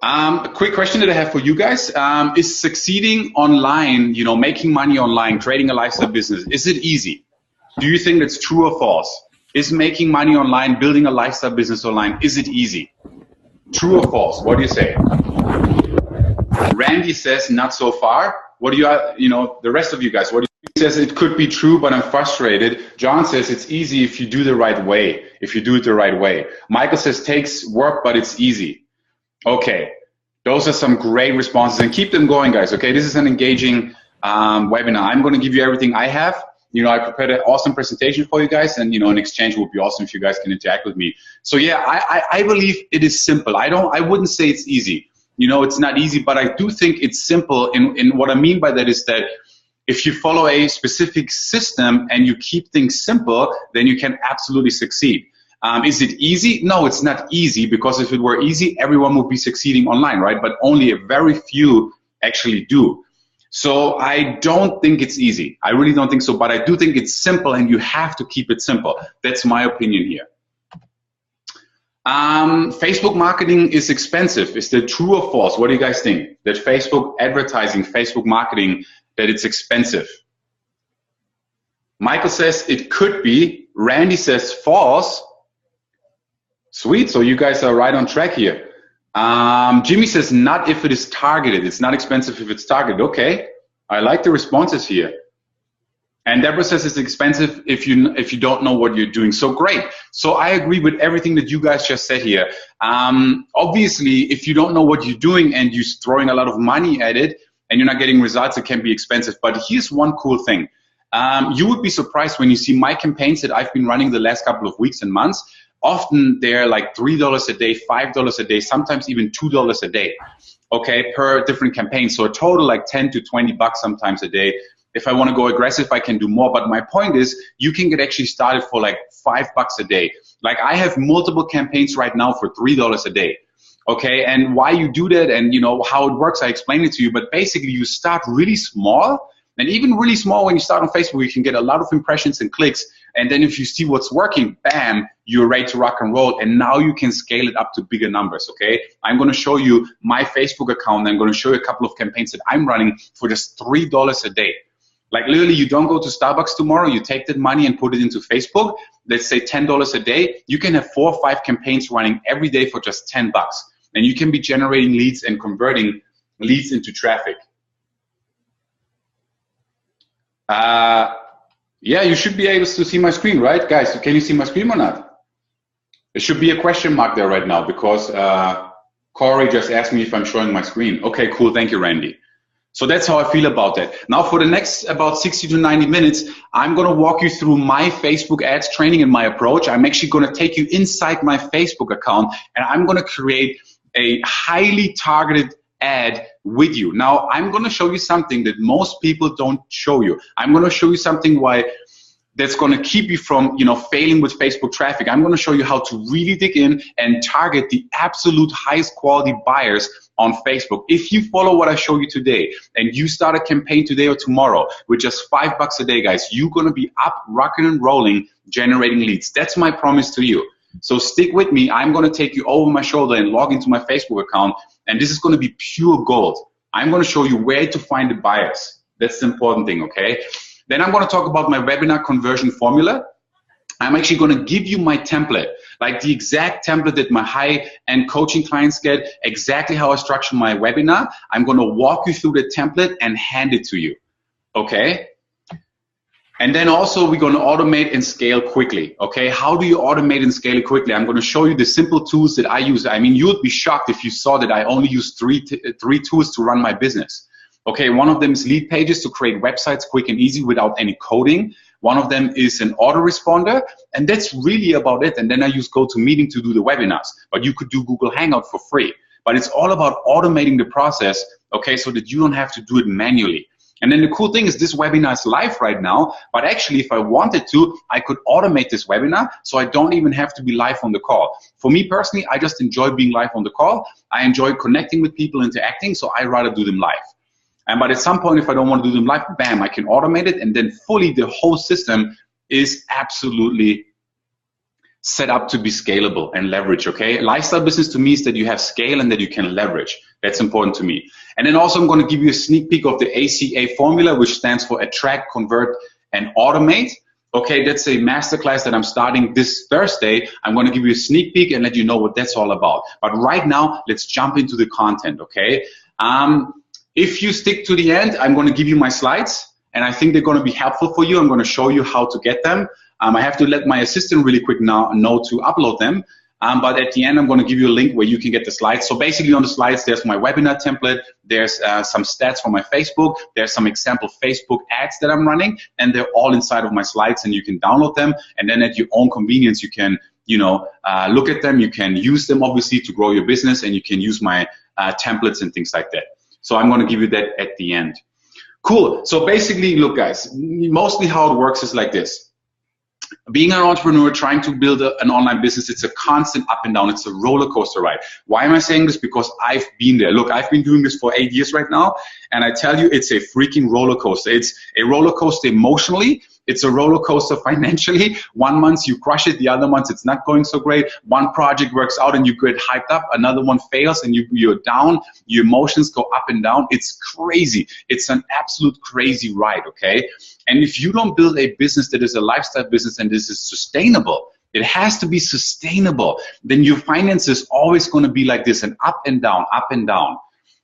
A quick question that I have for you guys. Is succeeding online, making money online, trading a lifestyle business, is it easy? Do you think that's true or false? Is making money online, building a lifestyle business online, is it easy? True or false? What do you say? Randy says not so far. What do the rest of you guys, what do you? He says it could be true, but I'm frustrated. John says it's easy if you do the right way, if you do it the right way. Michael says takes work, but it's easy. Okay, those are some great responses, and keep them going, guys. Okay, this is an engaging webinar. I'm going to give you everything I have. I prepared an awesome presentation for you guys, and in exchange would be awesome if you guys can interact with me. So yeah, I believe it is simple. I wouldn't say it's easy. It's not easy, but I do think it's simple. And what I mean by that is that if you follow a specific system and you keep things simple, then you can absolutely succeed. Is it easy? No, it's not easy, because if it were easy, everyone would be succeeding online, right? But only a very few actually do. So I don't think it's easy. I really don't think so, but I do think it's simple, and you have to keep it simple. That's my opinion here. Facebook marketing is expensive. Is that true or false? What do you guys think? That Facebook advertising, Facebook marketing, that it's expensive? Michael says it could be. Randy says false. Sweet, so you guys are right on track here. Jimmy says not if it is targeted. It's not expensive if it's targeted. Okay, I like the responses here. And Deborah says it's expensive if you don't know what you're doing. So great. So I agree with everything that you guys just said here. Obviously, if you don't know what you're doing and you're throwing a lot of money at it and you're not getting results, it can be expensive. But here's one cool thing. You would be surprised when you see my campaigns that I've been running the last couple of weeks and months. Often they're like $3 a day, $5 a day, sometimes even $2 a day, okay, per different campaign. So a total like 10 to 20 bucks sometimes a day. If I want to go aggressive, I can do more. But my point is, you can get actually started for like $5 a day. Like I have multiple campaigns right now for $3 a day. Okay, and why you do that and how it works, I explained it to you. But basically, you start really small. And even really small, when you start on Facebook, you can get a lot of impressions and clicks. And then if you see what's working, bam, you're ready to rock and roll. And now you can scale it up to bigger numbers, okay? I'm going to show you my Facebook account. I'm going to show you a couple of campaigns that I'm running for just $3 a day. Like literally, you don't go to Starbucks tomorrow. You take that money and put it into Facebook. Let's say $10 a day. You can have 4 or 5 campaigns running every day for just 10 bucks. And you can be generating leads and converting leads into traffic. Yeah, you should be able to see my screen, right? Guys, can you see my screen or not? There should be a question mark there right now because Corey just asked me if I'm showing my screen. Okay, cool. Thank you, Randy. So that's how I feel about that. Now for the next about 60 to 90 minutes, I'm going to walk you through my Facebook ads training and my approach. I'm actually going to take you inside my Facebook account and I'm going to create a highly targeted ad with you. Now, I'm going to show you something that most people don't show you. I'm going to show you something that's going to keep you from, failing with Facebook traffic. I'm going to show you how to really dig in and target the absolute highest quality buyers on Facebook. If you follow what I show you today and you start a campaign today or tomorrow with just $5 a day, guys, you're going to be up, rocking and rolling, generating leads. That's my promise to you. So stick with me. I'm going to take you over my shoulder and log into my Facebook account. And this is going to be pure gold. I'm going to show you where to find the buyers. That's the important thing, okay? Then I'm going to talk about my webinar conversion formula. I'm actually going to give you my template, like the exact template that my high-end coaching clients get, exactly how I structure my webinar. I'm going to walk you through the template and hand it to you, okay? And then also we're going to automate and scale quickly, okay? How do you automate and scale it quickly? I'm going to show you the simple tools that I use. I mean, you would be shocked if you saw that I only use three tools to run my business. Okay, one of them is lead pages to create websites quick and easy without any coding. One of them is an autoresponder, and that's really about it. And then I use GoToMeeting to do the webinars, but you could do Google Hangout for free. But it's all about automating the process, okay, so that you don't have to do it manually. And then the cool thing is this webinar is live right now, but actually if I wanted to, I could automate this webinar so I don't even have to be live on the call. For me personally, I just enjoy being live on the call. I enjoy connecting with people, interacting, so I rather do them live. But at some point, if I don't want to do them live, bam, I can automate it, and then fully the whole system is absolutely set up to be scalable and leverage, okay? Lifestyle business to me is that you have scale and that you can leverage. That's important to me. And then also I'm going to give you a sneak peek of the ACA formula, which stands for Attract, Convert, and Automate. Okay, that's a masterclass that I'm starting this Thursday. I'm going to give you a sneak peek and let you know what that's all about. But right now, let's jump into the content, okay? If you stick to the end, I'm going to give you my slides, and I think they're going to be helpful for you. I'm going to show you how to get them. I have to let my assistant really quick now know to upload them. But at the end, I'm going to give you a link where you can get the slides. So basically on the slides, there's my webinar template. There's some stats from my Facebook. There's some example Facebook ads that I'm running, and they're all inside of my slides, and you can download them. And then at your own convenience, you can, look at them. You can use them, obviously, to grow your business, and you can use my templates and things like that. So I'm going to give you that at the end. Cool. So basically, look, guys, mostly how it works is like this. Being an entrepreneur, trying to build an online business, it's a constant up and down. It's a roller coaster ride. Why am I saying this? Because I've been there. Look, I've been doing this for 8 years right now, and I tell you, it's a freaking roller coaster. It's a roller coaster emotionally. It's a roller coaster financially. 1 month you crush it, the other months it's not going so great. One project works out and you get hyped up, another one fails and you're down. Your emotions go up and down. It's crazy. It's an absolute crazy ride, okay? And if you don't build a business that is a lifestyle business and this is sustainable, it has to be sustainable, then your finances always going to be like this, and up and down, up and down.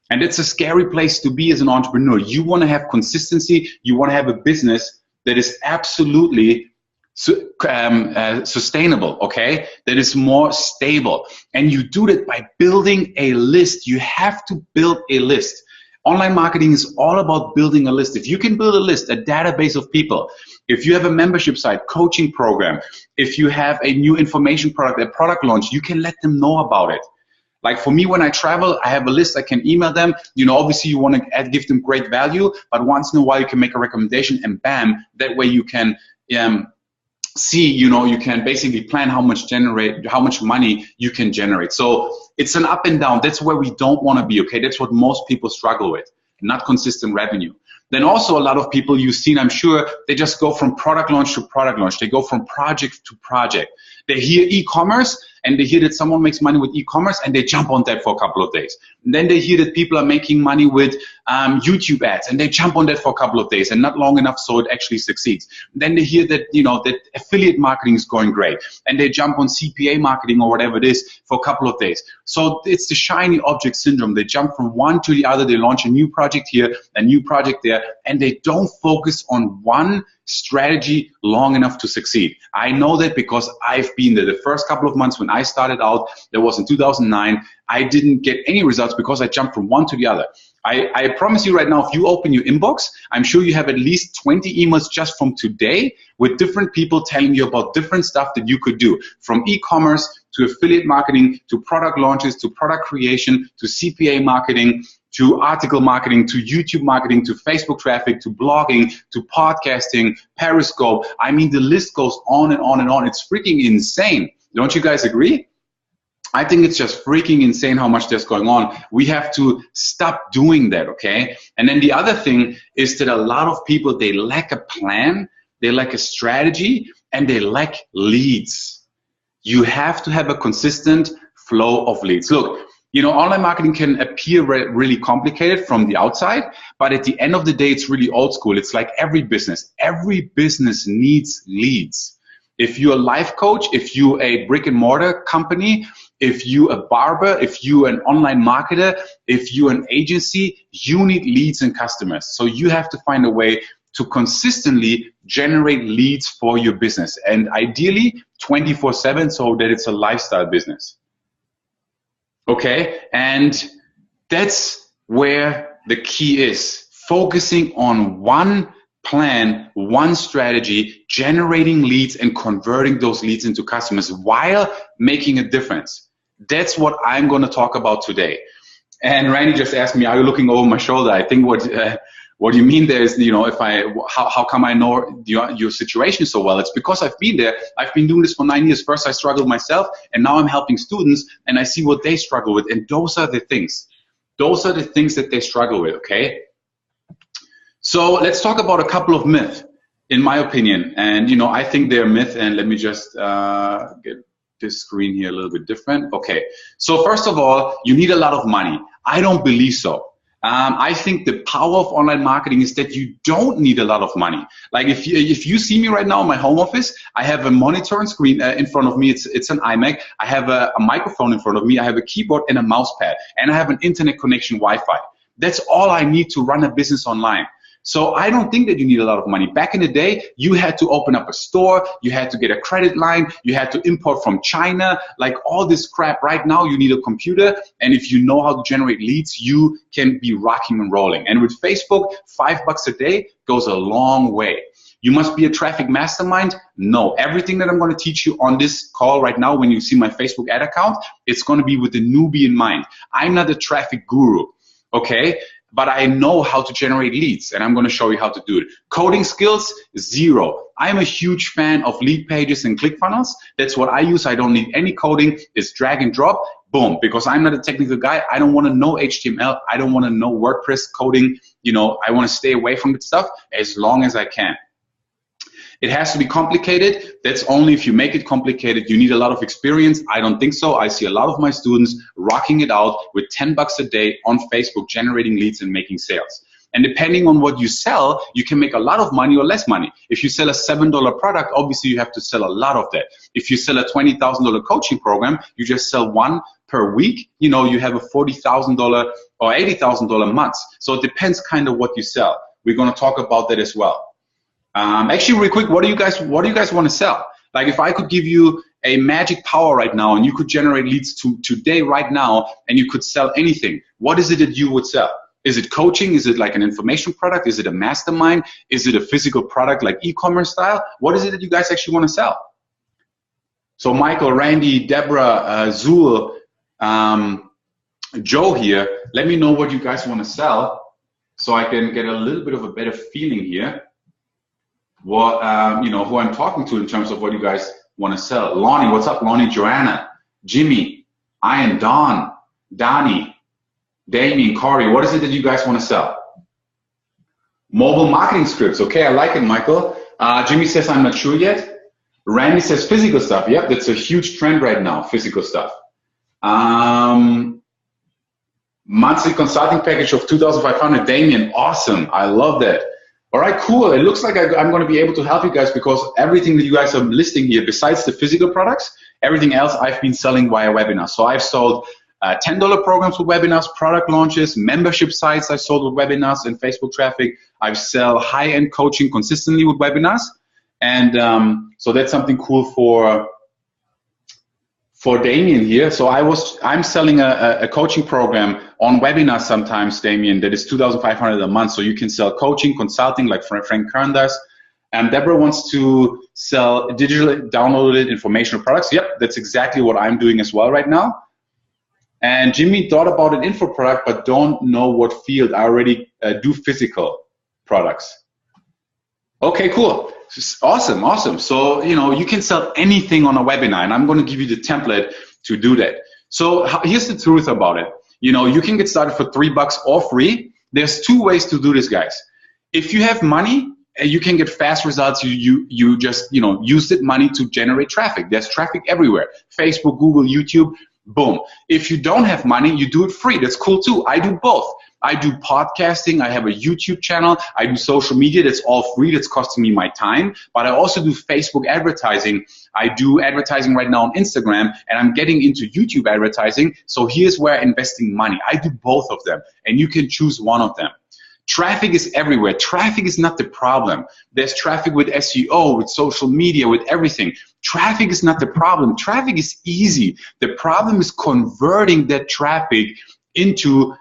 And it's a scary place to be as an entrepreneur. You want to have consistency. You want to have a business that is absolutely sustainable, okay? That is more stable. And you do that by building a list. You have to build a list. Online marketing is all about building a list. If you can build a list, a database of people, if you have a membership site, coaching program, if you have a new information product, a product launch, you can let them know about it. Like for me, when I travel, I have a list. I can email them. Obviously you want to give them great value, but once in a while you can make a recommendation, and bam, that way you can see, you can basically plan how much money you can generate. So it's an up and down. That's where we don't want to be, okay? That's what most people struggle with, not consistent revenue. Then also a lot of people you've seen, I'm sure, they just go from product launch to product launch. They go from project to project. They hear e-commerce and they hear that someone makes money with e-commerce and they jump on that for a couple of days. And then they hear that people are making money with YouTube ads and they jump on that for a couple of days and not long enough so it actually succeeds. And then they hear that, that affiliate marketing is going great and they jump on CPA marketing or whatever it is for a couple of days. So it's the shiny object syndrome. They jump from one to the other. They launch a new project here, a new project there, and they don't focus on one strategy long enough to succeed. I know that because I've been there. The first couple of months when I started out, that was in 2009, I didn't get any results because I jumped from one to the other. I promise you right now, if you open your inbox, I'm sure you have at least 20 emails just from today with different people telling you about different stuff that you could do, from e-commerce to affiliate marketing to product launches to product creation to CPA marketing to article marketing, to YouTube marketing, to Facebook traffic, to blogging, to podcasting, Periscope. I mean, the list goes on and on and on. It's freaking insane. Don't you guys agree? I think it's just freaking insane how much there's going on. We have to stop doing that, okay? And then the other thing is that a lot of people, they lack a plan, they lack a strategy, and they lack leads. You have to have a consistent flow of leads. Look, online marketing can appear really complicated from the outside, but at the end of the day, it's really old school. It's like every business. Every business needs leads. If you're a life coach, if you're a brick and mortar company, if you're a barber, if you're an online marketer, if you're an agency, you need leads and customers. So you have to find a way to consistently generate leads for your business, and ideally 24/7 so that it's a lifestyle business. Okay, and that's where the key is. Focusing on one plan, one strategy, generating leads and converting those leads into customers while making a difference. That's what I'm going to talk about today. And Randy just asked me, are you looking over my shoulder? I think what you mean there is, how come I know your situation so well? It's because I've been there. I've been doing this for 9 years. First I struggled myself, and now I'm helping students, and I see what they struggle with. And those are the things. Those are the things that they struggle with, okay? So let's talk about a couple of myths. in my opinion, and you know, I think they're a myth, and let me just get this screen here a little bit different. Okay, so first of all, you need a lot of money. I don't believe so. I think the power of online marketing is that you don't need a lot of money. Like if you see me right now in my home office, I have a monitor and screen in front of me. It's an iMac. I have a microphone in front of me. I have a keyboard and a mouse pad, and I have an internet connection, Wi-Fi. That's all I need to run a business online. So I don't think that you need a lot of money. Back in the day, you had to open up a store, you had to get a credit line, you had to import from China, like all this crap. Right now, you need a computer, and if you know how to generate leads, you can be rocking and rolling. And with Facebook, $5 a day goes a long way. You must be a traffic mastermind? No. Everything that I'm going to teach you on this call right now, when you see my Facebook ad account, it's going to be with the newbie in mind. I'm not a traffic guru, okay? But I know how to generate leads, and I'm going to show you how to do it. Coding skills, zero. I'm a huge fan of lead pages and ClickFunnels. That's what I use. I don't need any coding. It's drag and drop, boom. Because I'm not a technical guy, I don't want to know HTML. I don't want to know WordPress coding. You know, I want to stay away from that stuff as long as I can. It has to be complicated. That's only if you make it complicated. You need a lot of experience. I don't think so. I see a lot of my students rocking it out with $10 a day on Facebook, generating leads and making sales. And depending on what you sell, you can make a lot of money or less money. If you sell a $7 product, obviously you have to sell a lot of that. If you sell a $20,000 coaching program, you just sell one per week. You know, you have a $40,000 or $80,000 month. So it depends kind of what you sell. We're going to talk about that as well. Actually, real quick, what do you guys want to sell? Like if I could give you a magic power right now and you could generate leads today, right now, and you could sell anything, what is it that you would sell? Is it coaching? Is it like an information product? Is it a mastermind? Is it a physical product like e-commerce style? What is it that you guys actually want to sell? So Michael, Randy, Deborah, Zul, Joe here, let me know what you guys want to sell so I can get a little bit of a better feeling here. What, you know, who I'm talking to in terms of what you guys want to sell. Lonnie, what's up, Lonnie? Joanna, Jimmy, Ian, Don, Donnie, Damien, Corey, what is it that you guys want to sell? Mobile marketing scripts. Okay, I like it, Michael. Jimmy says I'm not sure yet. Randy says physical stuff. Yep, that's a huge trend right now, physical stuff. Monthly consulting package of $2,500. Damien, awesome. I love that. All right, cool. It looks like I'm going to be able to help you guys because everything that you guys are listing here, besides the physical products, everything else I've been selling via webinars. So I've sold $10 programs with webinars, product launches, membership sites I sold with webinars and Facebook traffic. I've sell high-end coaching consistently with webinars. And so that's something cool for Damien here. So I'm selling a coaching program on webinars sometimes, Damien, that is $2,500 a month. So you can sell coaching, consulting like Frank Kern does. And Deborah wants to sell digitally downloaded informational products. Yep, that's exactly what I'm doing as well right now. And Jimmy thought about an info product, but don't know what field. I already do physical products. Okay, cool. Awesome, awesome. So, you know, you can sell anything on a webinar, and I'm going to give you the template to do that. So here's the truth about it. You know, you can get started for $3 or free. There's two ways to do this, guys. If you have money, you can get fast results. You just, you know, use that money to generate traffic. There's traffic everywhere. Facebook, Google, YouTube, boom. If you don't have money, you do it free. That's cool too. I do both. I do podcasting, I have a YouTube channel, I do social media, that's all free, that's costing me my time, but I also do Facebook advertising. I do advertising right now on Instagram, and I'm getting into YouTube advertising, so here's where I'm investing money. I do both of them, and you can choose one of them. Traffic is everywhere. Traffic is not the problem. There's traffic with SEO, with social media, with everything. Traffic is not the problem. Traffic is easy. The problem is converting that traffic into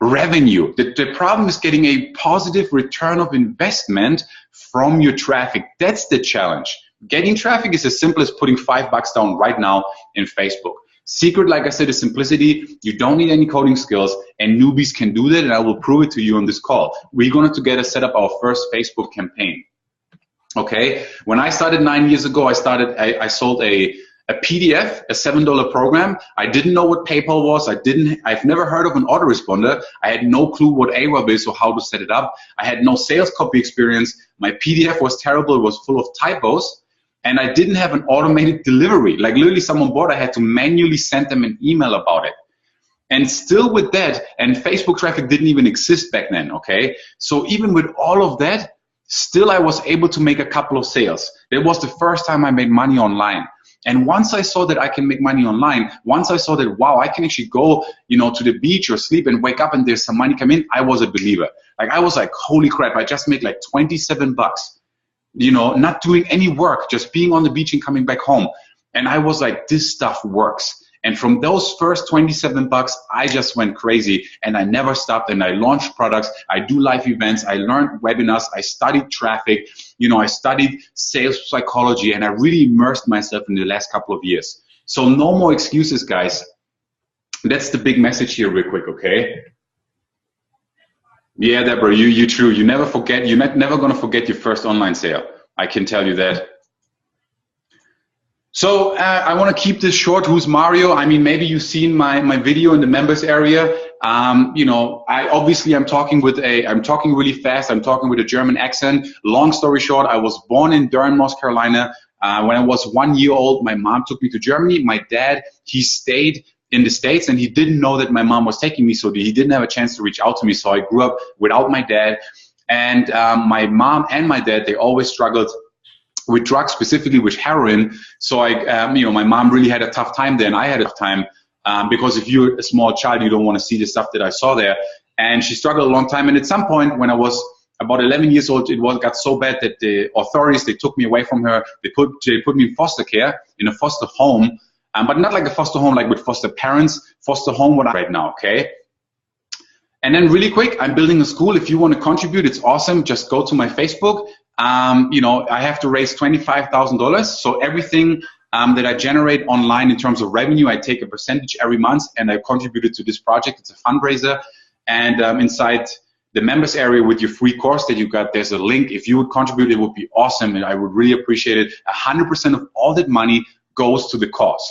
revenue. The problem is getting a positive return of investment from your traffic. That's the challenge. Getting traffic is as simple as putting $5 down right now in Facebook. Secret, like I said, is simplicity. You don't need any coding skills, and newbies can do that, and I will prove it to you on this call. We're going to together set up our first Facebook campaign. Okay? When I started 9 years ago, I sold a a PDF, a $7 program. I didn't know what PayPal was. I've never heard of an autoresponder. I had no clue what ARAB is or how to set it up. I had no sales copy experience. My PDF was terrible. It was full of typos. And I didn't have an automated delivery. Like literally someone bought, I had to manually send them an email about it. And still with that, and Facebook traffic didn't even exist back then, okay? So even with all of that, still I was able to make a couple of sales. That was the first time I made money online. And once I saw that I can make money online, once I saw that, wow, I can actually go, to the beach or sleep and wake up and there's some money come in, I was a believer. Like I was like, holy crap, I just made like 27 bucks, not doing any work, just being on the beach and coming back home. And I was like, this stuff works. And from those first 27 bucks, I just went crazy and I never stopped and I launched products. I do live events. I learned webinars. I studied traffic. I studied sales psychology and I really immersed myself in the last couple of years. So no more excuses, guys. That's the big message here real quick, okay? Yeah, Deborah, you true. You never forget. You're never going to forget your first online sale. I can tell you that. So I want to keep this short. Who's Mario? I mean, maybe you've seen my video in the members area. I'm talking really fast. I'm talking with a German accent. Long story short, I was born in Durham, North Carolina. When I was 1 year old, my mom took me to Germany. My dad, he stayed in the States and he didn't know that my mom was taking me. So he didn't have a chance to reach out to me. So I grew up without my dad. And my mom and my dad, they always struggled with drugs, specifically with heroin. So my mom really had a tough time there, and I had a tough time because if you're a small child, you don't want to see the stuff that I saw there. And she struggled a long time. And at some point, when I was about 11 years old, got so bad that the authorities, they took me away from her. They put me in foster care, in a foster home, but not like a foster home like with foster parents. Foster home, what I'm right now, okay? And then really quick, I'm building a school. If you want to contribute, it's awesome. Just go to my Facebook. I have to raise $25,000. So everything that I generate online in terms of revenue, I take a percentage every month and I contributed to this project. It's a fundraiser. And inside the members area with your free course that you got, there's a link. If you would contribute, it would be awesome. And I would really appreciate it. 100% of all that money goes to the cause.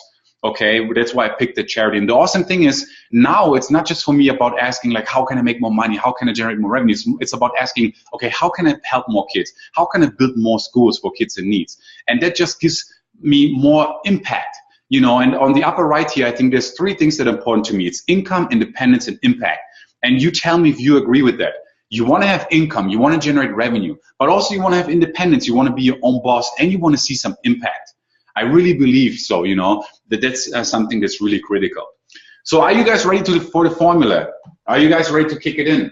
Okay, that's why I picked the charity. And the awesome thing is now it's not just for me about asking like, how can I make more money? How can I generate more revenue? It's about asking, okay, how can I help more kids? How can I build more schools for kids in needs? And that just gives me more impact, and on the upper right here, I think there's three things that are important to me. It's income, independence, and impact. And you tell me if you agree with that. You want to have income, you want to generate revenue, but also you want to have independence. You want to be your own boss and you want to see some impact. I really believe so, that's something that's really critical. So are you guys ready for the formula? Are you guys ready to kick it in?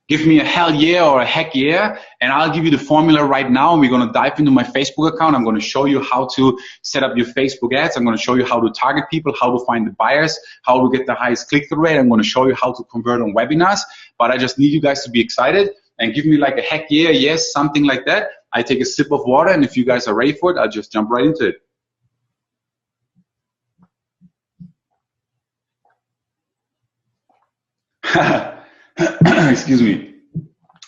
Give me a hell yeah or a heck yeah, and I'll give you the formula right now. We're going to dive into my Facebook account. I'm going to show you how to set up your Facebook ads. I'm going to show you how to target people, how to find the buyers, how to get the highest click-through rate. I'm going to show you how to convert on webinars, but I just need you guys to be excited and give me like a heck yeah, yes, something like that. I take a sip of water, and if you guys are ready for it, I'll just jump right into it. Excuse me.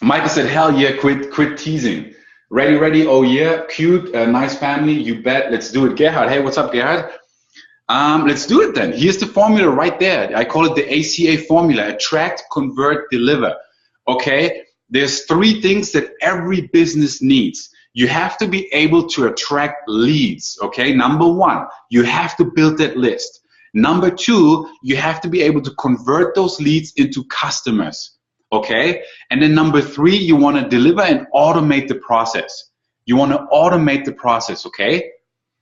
Michael said, hell yeah, quit teasing. Ready, oh yeah, cute, nice family, you bet, let's do it. Gerhard, hey, what's up, Gerhard? Let's do it then. Here's the formula right there. I call it the ACA formula, attract, convert, deliver, okay? There's three things that every business needs. You have to be able to attract leads, okay? Number one, you have to build that list. Number two, you have to be able to convert those leads into customers, okay? And then number three, you want to deliver and automate the process. You want to automate the process, okay?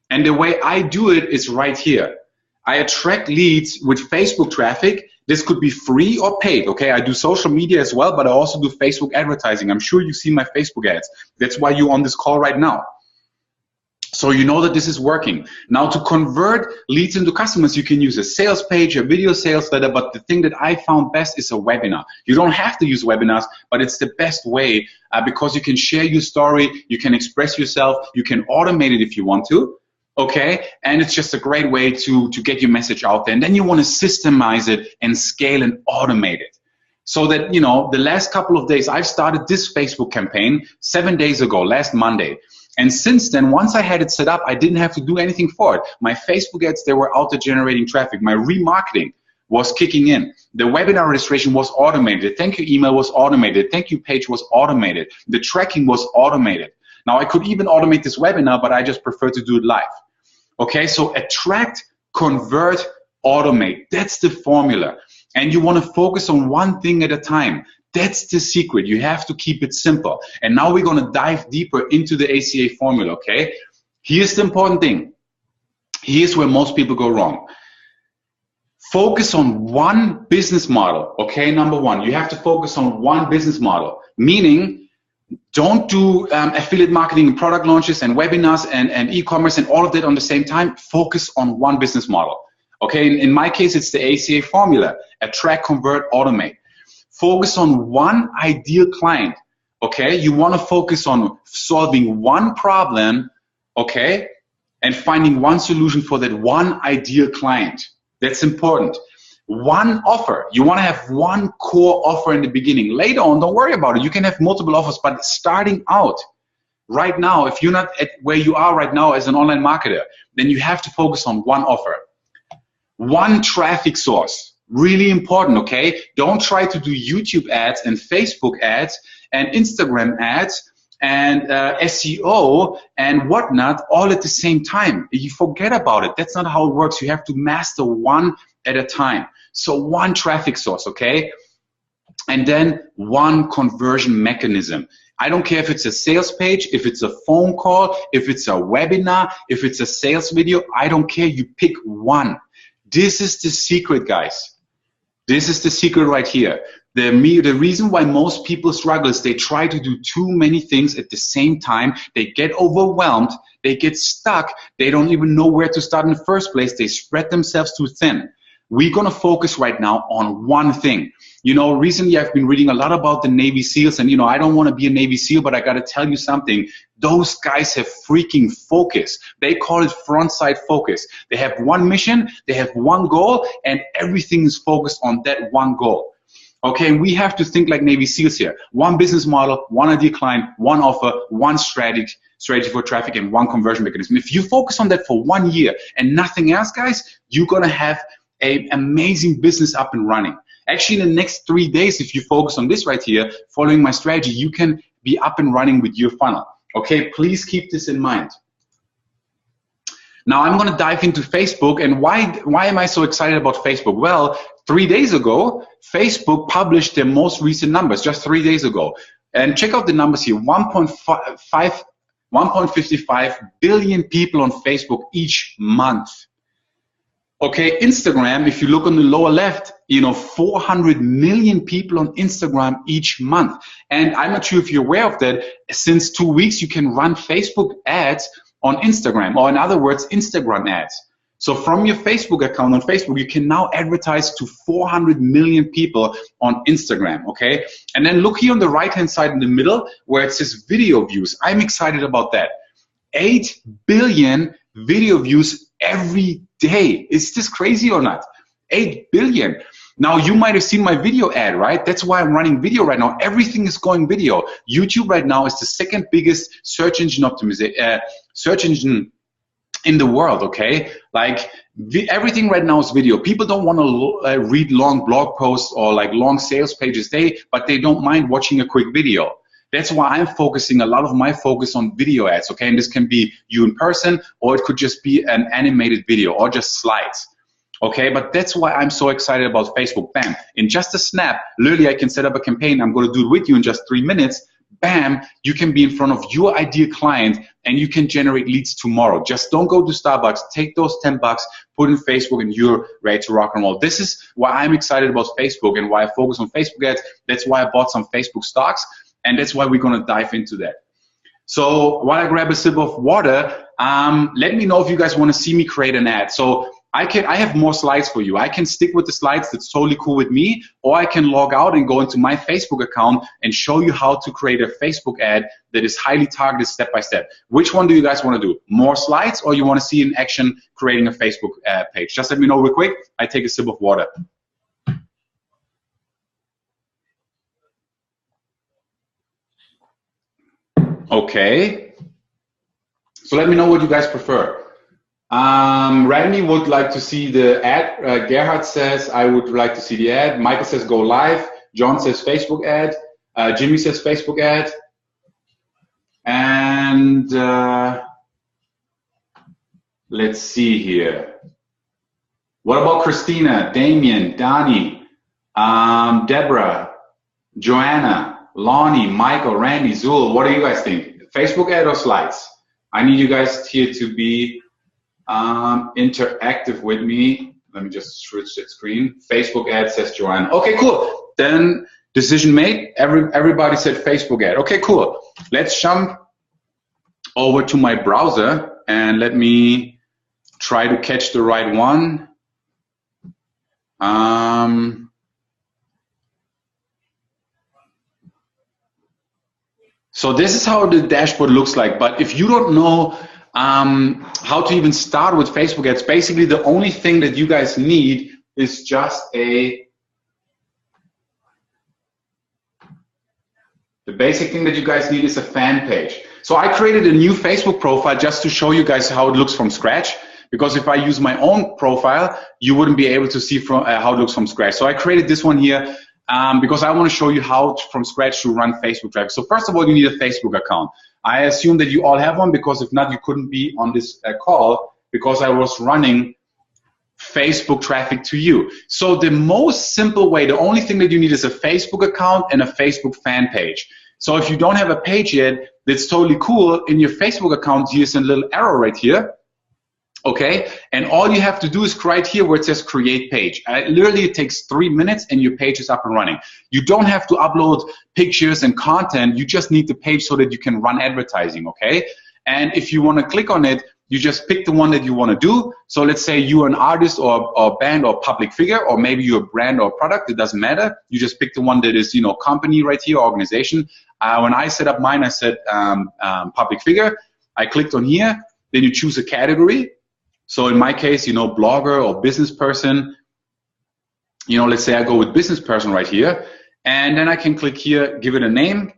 And the way I do it is right here. I attract leads with Facebook traffic. This could be free or paid, okay? I do social media as well, but I also do Facebook advertising. I'm sure you see my Facebook ads. That's why you're on this call right now. So you know that this is working. Now to convert leads into customers, you can use a sales page, a video sales letter, but the thing that I found best is a webinar. You don't have to use webinars, but it's the best way because you can share your story, you can express yourself, you can automate it if you want to, okay? And it's just a great way to get your message out there. And then you want to systemize it and scale and automate it. So that, the last couple of days, I've started this Facebook campaign 7 days ago, last Monday. And since then, once I had it set up, I didn't have to do anything for it. My Facebook ads, they were out there generating traffic. My remarketing was kicking in. The webinar registration was automated. The thank you email was automated. The thank you page was automated. The tracking was automated. Now, I could even automate this webinar, but I just prefer to do it live. Okay, so attract, convert, automate. That's the formula. And you want to focus on one thing at a time. That's the secret. You have to keep it simple. And now we're going to dive deeper into the ACA formula, okay? Here's the important thing. Here's where most people go wrong. Focus on one business model, okay? Number one, you have to focus on one business model, meaning don't do affiliate marketing and product launches and webinars and e-commerce and all of that on the same time. Focus on one business model, okay? In my case, it's the ACA formula, attract, convert, automate. Focus on one ideal client, okay? You want to focus on solving one problem, okay? And finding one solution for that one ideal client. That's important. One offer. You want to have one core offer in the beginning. Later on, don't worry about it. You can have multiple offers, but starting out right now, if you're not at where you are right now as an online marketer, then you have to focus on one offer. One traffic source. Really important, okay? Don't try to do YouTube ads and Facebook ads and Instagram ads and SEO and whatnot all at the same time. You forget about it. That's not how it works. You have to master one at a time. So one traffic source, okay? And then one conversion mechanism. I don't care if it's a sales page, if it's a phone call, if it's a webinar, if it's a sales video. I don't care. You pick one. This is the secret, guys. This is the secret right here. The reason why most people struggle is they try to do too many things at the same time. They get overwhelmed. They get stuck. They don't even know where to start in the first place. They spread themselves too thin. We're going to focus right now on one thing. You know, recently I've been reading a lot about the Navy SEALs, and, you know, I don't want to be a Navy SEAL, but I got to tell you something. Those guys have freaking focus. They call it front-side focus. They have one mission, they have one goal, and everything is focused on that one goal. Okay, and we have to think like Navy SEALs here. One business model, one ideal client, one offer, one strategy for traffic, and one conversion mechanism. If you focus on that for 1 year and nothing else, guys, you're going to have an amazing business up and running. Actually, in the next 3 days, if you focus on this right here, following my strategy, you can be up and running with your funnel. Okay, please keep this in mind. Now I'm going to dive into Facebook. And why am I so excited about Facebook? Well, 3 days ago, Facebook published their most recent numbers, just 3 days ago. And check out the numbers here, 1.55 billion people on Facebook each month. Okay, Instagram, if you look on the lower left, you know, 400 million people on Instagram each month. And I'm not sure if you're aware of that. Since 2 weeks, you can run Facebook ads on Instagram, or in other words, Instagram ads. So from your Facebook account on Facebook, you can now advertise to 400 million people on Instagram, okay? And then look here on the right-hand side in the middle where it says video views. I'm excited about that. 8 billion video views every day. Is this crazy or not? 8 billion. Now, you might have seen my video ad, right? That's why I'm running video right now. Everything is going video. YouTube right now is the second biggest search engine search engine in the world, okay? Like, everything right now is video. People don't want to read long blog posts or like long sales pages, but they don't mind watching a quick video. That's why I'm focusing a lot of my focus on video ads, okay? And this can be you in person, or it could just be an animated video or just slides, okay? But that's why I'm so excited about Facebook. Bam, in just a snap, literally I can set up a campaign. I'm going to do it with you in just 3 minutes. Bam, you can be in front of your ideal client and you can generate leads tomorrow. Just don't go to Starbucks, take those 10 bucks, put in Facebook, and you're ready to rock and roll. This is why I'm excited about Facebook and why I focus on Facebook ads. That's why I bought some Facebook stocks, and that's why we're going to dive into that. So while I grab a sip of water, let me know if you guys want to see me create an ad. So I have more slides for you. I can stick with the slides. That's totally cool with me. Or I can log out and go into my Facebook account and show you how to create a Facebook ad that is highly targeted step by step. Which one do you guys want to do? More slides, or you want to see in action creating a Facebook page? Just let me know real quick. I take a sip of water. Okay. So let me know what you guys prefer. Randy would like to see the ad. Gerhard says, I would like to see the ad. Michael says, go live. John says, Facebook ad. Jimmy says, Facebook ad. And let's see here. What about Christina, Damien, Donnie, Deborah, Joanna, Lonnie, Michael, Randy, Zul? What do you guys think? Facebook ad or slides? I need you guys here to be interactive with me. Let me just switch that screen. Facebook ad, says Joanna. Okay, cool. Then decision made. Everybody said Facebook ad. Okay, cool. Let's jump over to my browser and let me try to catch the right one. So this is how the dashboard looks like. But if you don't know how to even start with Facebook ads, basically the only thing that you guys need is just the basic thing that you guys need is a fan page. So I created a new Facebook profile just to show you guys how it looks from scratch. Because if I use my own profile, you wouldn't be able to see from how it looks from scratch. So I created this one here because I want to show you how from scratch to run Facebook traffic. So first of all, you need a Facebook account. I assume that you all have one, because if not, you couldn't be on this call, because I was running Facebook traffic to you. So the most simple way, the only thing that you need is a Facebook account and a Facebook fan page. So if you don't have a page yet, that's totally cool. In your Facebook account, here's a little arrow right here. Okay, and all you have to do is right here where it says create page. Literally it takes 3 minutes and your page is up and running. You don't have to upload pictures and content, you just need the page so that you can run advertising, okay? And if you want to click on it, you just pick the one that you want to do. So let's say you're an artist or band or public figure, or maybe you're a brand or product, it doesn't matter. You just pick the one that is, you know, company right here, organization. When I set up mine, I said public figure. I clicked on here, then you choose a category. So in my case, you know, blogger or business person, you know, let's say I go with business person right here, and then I can click here, give it a name,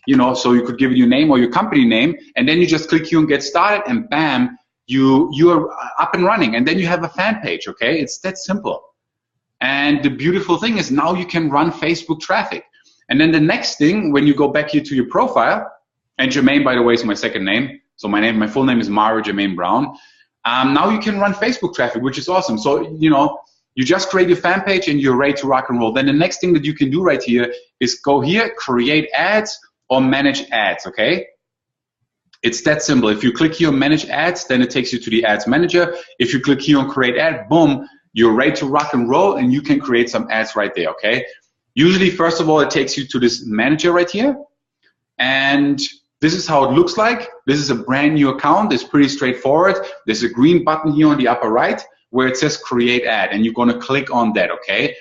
you know, so you could give it your name or your company name, and then you just click here and get started, and bam, you're up and running, and then you have a fan page, okay? It's that simple. And the beautiful thing is now you can run Facebook traffic. And then the next thing, when you go back here to your profile, and Jermaine, by the way, is my second name, so my full name is Mario Jermaine Brown. Now you can run Facebook traffic, which is awesome. So, you know, you just create your fan page and you're ready to rock and roll. Then the next thing that you can do right here is go here, create ads or manage ads, okay? It's that simple. If you click here on manage ads, then it takes you to the ads manager. If you click here on create ad, boom, you're ready to rock and roll and you can create some ads right there, okay? Usually, first of all, it takes you to this manager right here. And this is how it looks like. This is a brand new account. It's pretty straightforward. There's a green button here on the upper right where it says create ad, and you're gonna click on that, okay?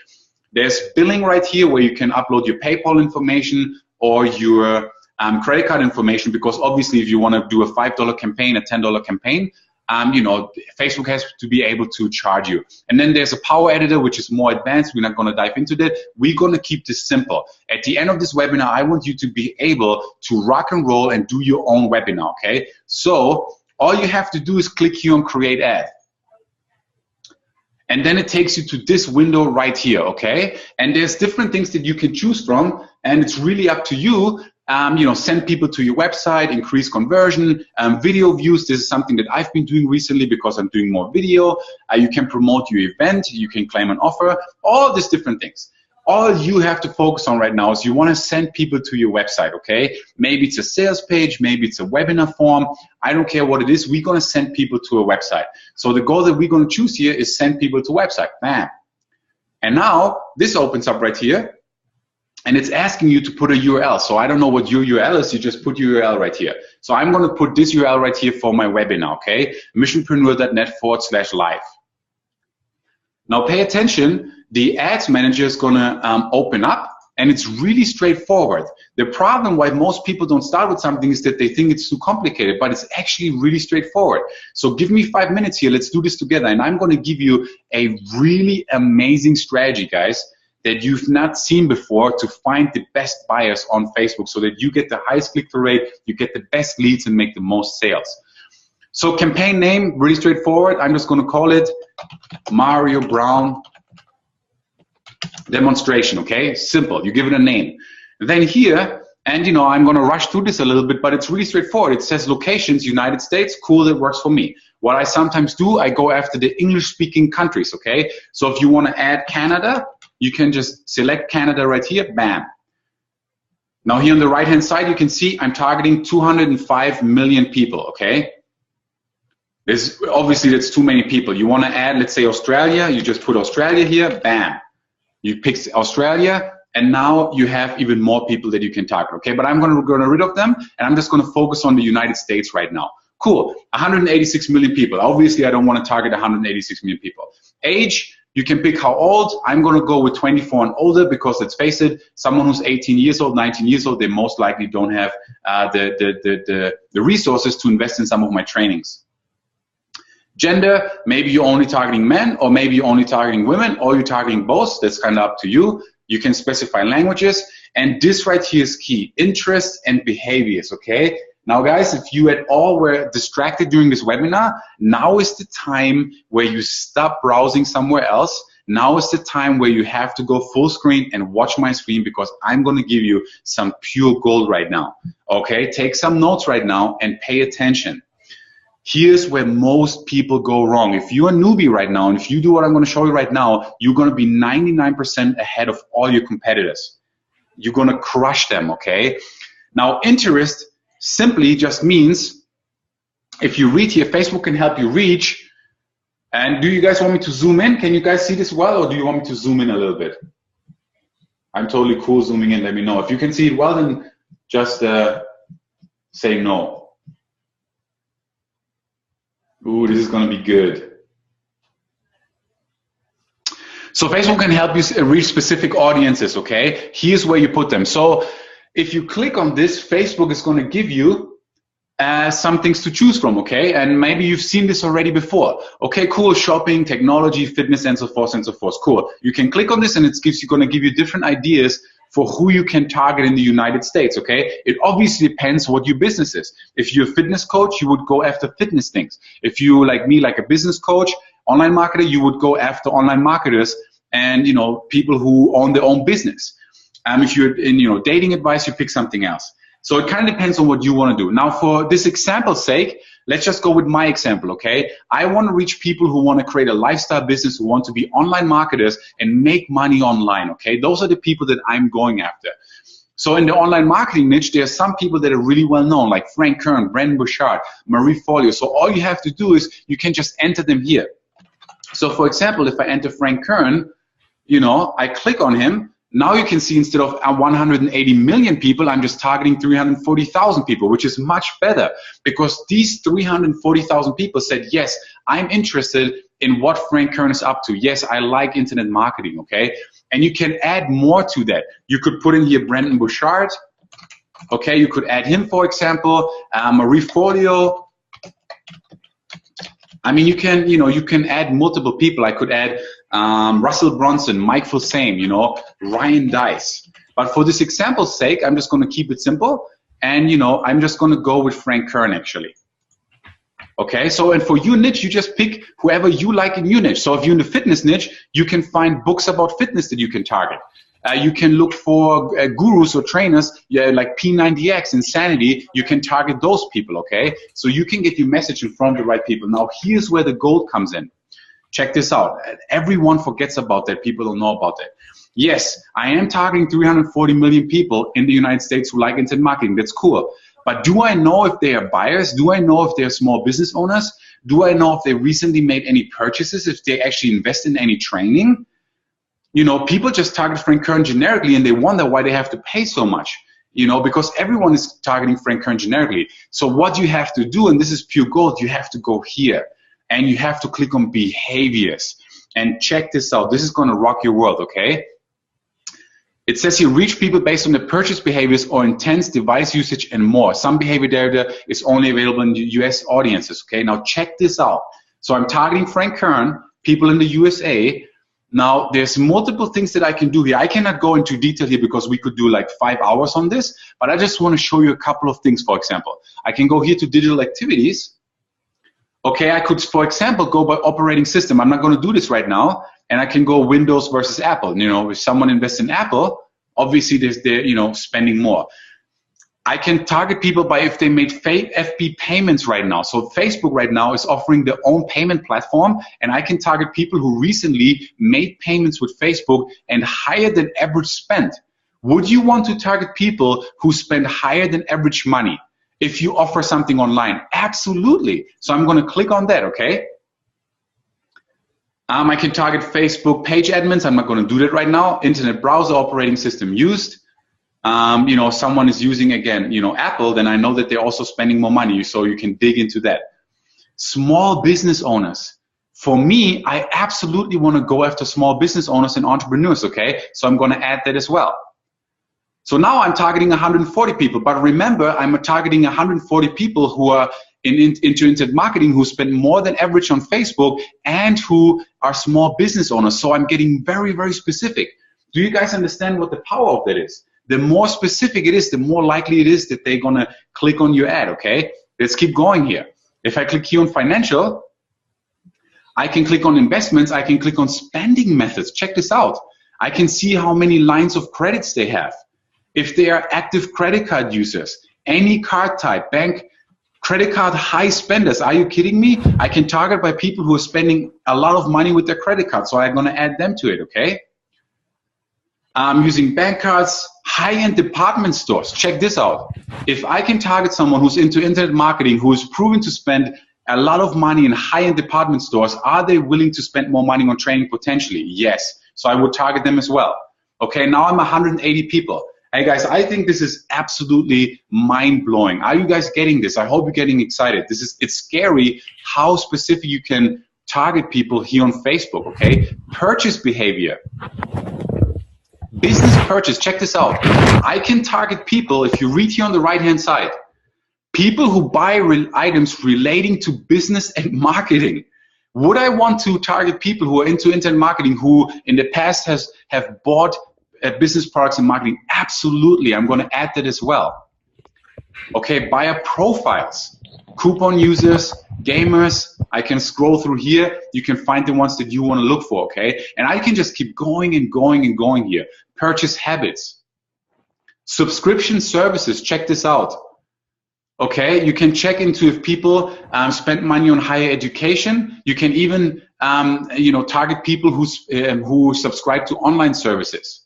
There's billing right here where you can upload your PayPal information or your credit card information, because obviously if you wanna do a $5 campaign, a $10 campaign, you know, Facebook has to be able to charge you. And then there's a power editor, which is more advanced. We're not going to dive into that. We're going to keep this simple. At the end of this webinar, I want you to be able to rock and roll and do your own webinar, okay? So all you have to do is click here on create ad. And then it takes you to this window right here, okay? And there's different things that you can choose from, and it's really up to you. You know, send people to your website, increase conversion, video views. This is something that I've been doing recently because I'm doing more video. You can promote your event, you can claim an offer, all these different things. All you have to focus on right now is you want to send people to your website, okay? Maybe it's a sales page, maybe it's a webinar form. I don't care what it is. We're going to send people to a website. So the goal that we're going to choose here is send people to a website. Bam. And now this opens up right here. And it's asking you to put a URL. So I don't know what your URL is. You just put your URL right here. So I'm going to put this URL right here for my webinar, okay? missionpreneur.net/live. Now pay attention. The ads manager is going to open up, and it's really straightforward. The problem why most people don't start with something is that they think it's too complicated, but it's actually really straightforward. So give me 5 minutes here. Let's do this together. And I'm going to give you a really amazing strategy, guys, that you've not seen before to find the best buyers on Facebook so that you get the highest click-through rate, you get the best leads, and make the most sales. So campaign name, really straightforward. I'm just going to call it Mario Brown Demonstration, okay? Simple. You give it a name. Then here, and you know, I'm going to rush through this a little bit, but it's really straightforward. It says locations, United States. Cool, that works for me. What I sometimes do, I go after the English-speaking countries, okay? So if you want to add Canada, you can just select Canada right here, bam. Now here on the right-hand side, you can see I'm targeting 205 million people, okay? Obviously, that's too many people. You want to add, let's say, Australia. You just put Australia here, bam. You pick Australia, and now you have even more people that you can target, okay? But I'm going to get rid of them, and I'm just going to focus on the United States right now. Cool, 186 million people. Obviously, I don't want to target 186 million people. Age, you can pick how old. I'm going to go with 24 and older because, let's face it, someone who's 18 years old, 19 years old, they most likely don't have the resources to invest in some of my trainings. Gender, maybe you're only targeting men, or maybe you're only targeting women, or you're targeting both. That's kind of up to you. You can specify languages, and this right here is key, interests and behaviors, okay? Now guys, if you at all were distracted during this webinar, now is the time where you stop browsing somewhere else. Now is the time where you have to go full screen and watch my screen, because I'm going to give you some pure gold right now, okay? Take some notes right now and pay attention. Here's where most people go wrong. If you're a newbie right now, and if you do what I'm going to show you right now, you're going to be 99% ahead of all your competitors. You're going to crush them, okay? Now, interest simply just means, if you read here, Facebook can help you reach. And do you guys want me to zoom in? Can you guys see this well, or do you want me to zoom in a little bit? I'm totally cool zooming in. Let me know. If you can see it well, then just say no. Ooh, this is going to be good. So Facebook can help you reach specific audiences, okay? Here's where you put them. So if you click on this, Facebook is going to give you some things to choose from, okay? And maybe you've seen this already before. Okay, cool, shopping, technology, fitness, and so forth and so forth. Cool. You can click on this, and it's going to give you different ideas for who you can target in the United States, okay? It obviously depends what your business is. If you're a fitness coach, you would go after fitness things. If you, like me, like a business coach, online marketer, you would go after online marketers and, you know, people who own their own business. If you're in, you know, dating advice, you pick something else. So it kind of depends on what you want to do. Now, for this example's sake, let's just go with my example, okay? I want to reach people who want to create a lifestyle business, who want to be online marketers and make money online, okay? Those are the people that I'm going after. So in the online marketing niche, there are some people that are really well known, like Frank Kern, Brendon Burchard, Marie Forleo. So all you have to do is you can just enter them here. So for example, if I enter Frank Kern, you know, I click on him. Now you can see instead of 180 million people, I'm just targeting 340,000 people, which is much better, because these 340,000 people said, yes, I'm interested in what Frank Kern is up to. Yes, I like internet marketing, okay? And you can add more to that. You could put in here Brendon Burchard, okay? You could add him, for example, Marie Forleo. I mean, you can add multiple people. I could add Russell Brunson, Mike Fulsame, you know, Ryan Dice. But for this example's sake, I'm just going to keep it simple. And, you know, I'm just going to go with Frank Kern, actually. Okay, so, and for your niche, you just pick whoever you like in your niche. So if you're in the fitness niche, you can find books about fitness that you can target. You can look for gurus or trainers, like P90X, Insanity. You can target those people, okay? So you can get your message in front of the right people. Now, here's where the gold comes in. Check this out. Everyone forgets about that. People don't know about that. Yes, I am targeting 340 million people in the United States who like internet marketing. That's cool. But do I know if they are buyers? Do I know if they're small business owners? Do I know if they recently made any purchases, if they actually invest in any training? You know, people just target Frank Kern generically, and they wonder why they have to pay so much, you know, because everyone is targeting Frank Kern generically. So what you have to do, and this is pure gold, you have to go here, and you have to click on behaviors. And check this out. This is going to rock your world, okay? It says here, reach people based on their purchase behaviors or intents, device usage, and more. Some behavior data is only available in US audiences, okay? Now check this out. So I'm targeting Frank Kern, people in the USA. Now, there's multiple things that I can do here. I cannot go into detail here because we could do like 5 hours on this, but I just want to show you a couple of things. For example, I can go here to digital activities. Okay, I could, for example, go by operating system. I'm not going to do this right now. And I can go Windows versus Apple. You know, if someone invests in Apple, obviously they're you know, spending more. I can target people by if they made FB payments right now. So Facebook right now is offering their own payment platform, and I can target people who recently made payments with Facebook and higher than average spend. Would you want to target people who spend higher than average money if you offer something online? Absolutely. So I'm going to click on that, okay? I can target Facebook page admins. I'm not going to do that right now. Internet browser operating system used. You know, someone is using, again, you know, Apple, then I know that they're also spending more money, so you can dig into that. Small business owners. For me, I absolutely want to go after small business owners and entrepreneurs, okay? So I'm going to add that as well. So now I'm targeting 140 people, but remember, I'm targeting 140 people who are into internet marketing, who spend more than average on Facebook and who are small business owners. So I'm getting very, very specific. Do you guys understand what the power of that is? The more specific it is, the more likely it is that they're going to click on your ad, okay? Let's keep going here. If I click here on financial, I can click on investments. I can click on spending methods. Check this out. I can see how many lines of credits they have. If they are active credit card users, any card type, bank, credit card high spenders. Are you kidding me? I can target by people who are spending a lot of money with their credit card. So I'm going to add them to it, okay? I'm using bank cards, high-end department stores. Check this out. If I can target someone who's into internet marketing, who is proven to spend a lot of money in high-end department stores, are they willing to spend more money on training potentially? Yes. So I would target them as well. Okay, now I'm 180 people. Hey guys, I think this is absolutely mind-blowing. Are you guys getting this? I hope you're getting excited. It's scary how specific you can target people here on Facebook, okay? Purchase behavior. Business purchase, check this out. I can target people, if you read here on the right-hand side, people who buy items relating to business and marketing. Would I want to target people who are into internet marketing, who in the past have bought business products and marketing? Absolutely, I'm going to add that as well. Okay, buyer profiles, coupon users, gamers. I can scroll through here. You can find the ones that you want to look for, okay? And I can just keep going and going and going here. Purchase habits. Subscription services, check this out. Okay, you can check into if people spend money on higher education. You can even you know, target people who subscribe to online services.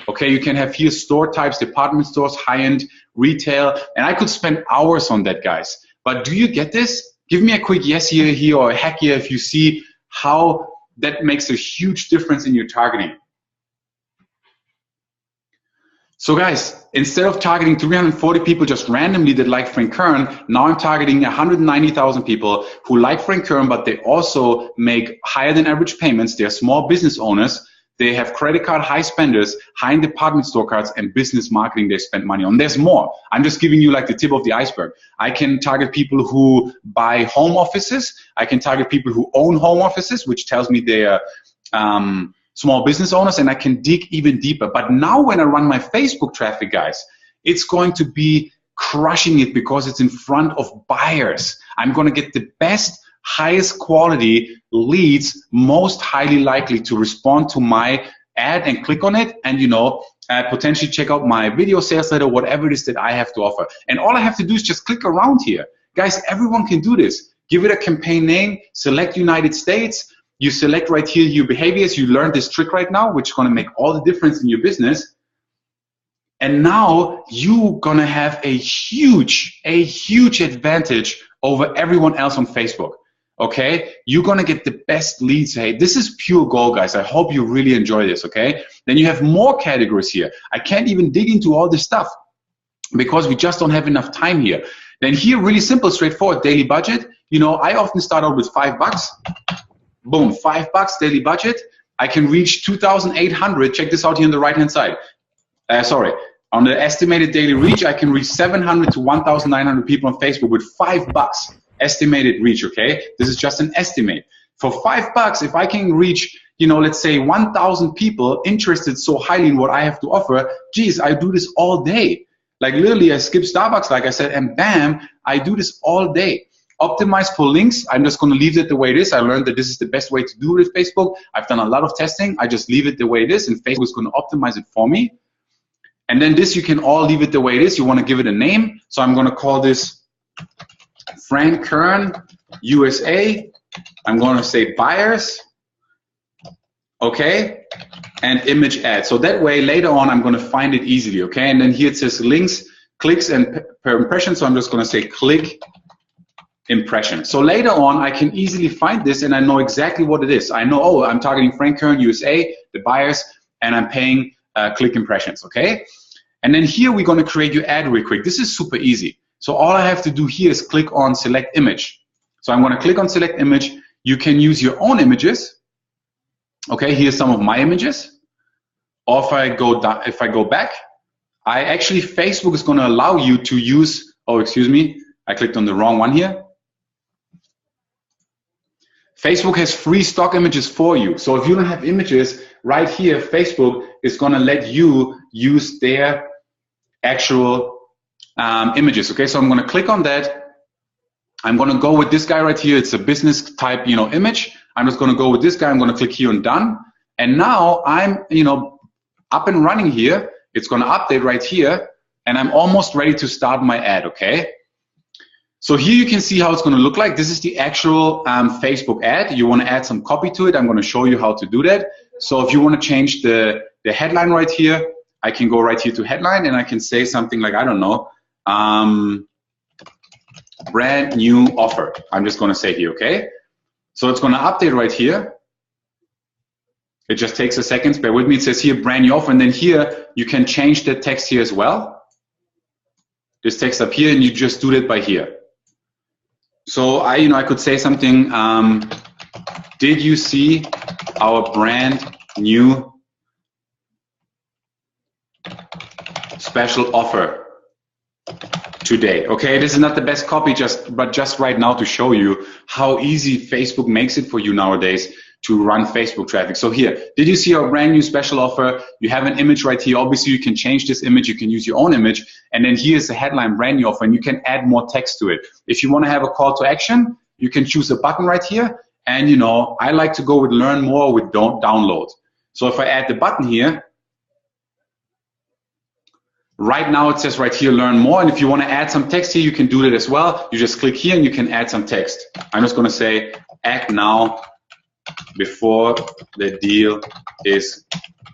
Okay, you can have here store types, department stores, high-end retail, and I could spend hours on that, guys. But do you get this? Give me a quick yes here or a heck yeah if you see how that makes a huge difference in your targeting. So guys, instead of targeting 340 people just randomly that like Frank Kern, now I'm targeting 190,000 people who like Frank Kern, but they also make higher than average payments. They're small business owners. They have credit card high spenders, high-end department store cards, and business marketing they spend money on. There's more. I'm just giving you like the tip of the iceberg. I can target people who buy home offices. I can target people who own home offices, which tells me they're small business owners, and I can dig even deeper. But now when I run my Facebook traffic, guys, it's going to be crushing it because it's in front of buyers. I'm going to get the best, highest quality leads, most highly likely to respond to my ad and click on it, and you know, potentially check out my video sales letter, whatever it is that I have to offer. And all I have to do is just click around here. Guys, everyone can do this. Give it a campaign name, select United States, you select right here your behaviors. You learned this trick right now, which is going to make all the difference in your business. And now you're going to have a huge advantage over everyone else on Facebook. Okay, you're gonna get the best leads. Hey, this is pure gold, guys. I hope you really enjoy this. Okay, then you have more categories here. I can't even dig into all this stuff because we just don't have enough time here. Then here, really simple, straightforward, daily budget. You know, I often start out with $5. Boom, $5 daily budget. I can reach 2,800. Check this out here on the right-hand side. Sorry. On the estimated daily reach, I can reach 700 to 1,900 people on Facebook with $5. Estimated reach, okay? This is just an estimate. For $5, if I can reach, you know, let's say 1,000 people interested so highly in what I have to offer, geez, I do this all day. Like literally, I skip Starbucks, like I said, and bam, I do this all day. Optimize for links. I'm just going to leave it the way it is. I learned that this is the best way to do it with Facebook. I've done a lot of testing. I just leave it the way it is, and Facebook is going to optimize it for me. And then this, you can all leave it the way it is. You want to give it a name. So I'm going to call this Frank Kern USA. I'm going to say buyers. Okay. And image ad. So that way later on, I'm going to find it easily. Okay. And then here it says links, clicks, and per impression. So I'm just going to say click impression. So later on, I can easily find this and I know exactly what it is. I know, oh, I'm targeting Frank Kern USA, the buyers, and I'm paying click impressions. Okay. And then here we're going to create your ad real quick. This is super easy. So all I have to do here is click on select image. So I'm going to click on select image. You can use your own images. Okay, here's some of my images. Or if I go back, Facebook is going to allow you to use, oh, excuse me, I clicked on the wrong one here. Facebook has free stock images for you. So if you don't have images, right here, Facebook is going to let you use their actual images. Okay, so I'm going to click on that. I'm going to go with this guy right here. It's a business type, you know, image. I'm just going to go with this guy. I'm going to click here on done. And now I'm, you know, up and running here. It's going to update right here. And I'm almost ready to start my ad. Okay. So here you can see how it's going to look like. This is the actual Facebook ad. You want to add some copy to it. I'm going to show you how to do that. So if you want to change the headline right here, I can go right here to headline and I can say something like, I don't know, brand new offer. I'm just going to say here, okay? So it's going to update right here. It just takes a second. Bear with me. It says here brand new offer. And then here you can change the text here as well. This text up here, and you just do that by here. So I could say something, did you see our brand new special offer today? Okay, this is not the best copy, but just right now to show you how easy Facebook makes it for you nowadays to run Facebook traffic. So here, did you see our brand new special offer? You have an image right here. Obviously, you can change this image. You can use your own image. And then here's the headline, brand new offer, and you can add more text to it. If you want to have a call to action, you can choose a button right here. And, you know, I like to go with learn more with don't download. So if I add the button here, right now it says right here, learn more. And if you want to add some text here, you can do that as well. You just click here and you can add some text. I'm just going to say, act now before the deal is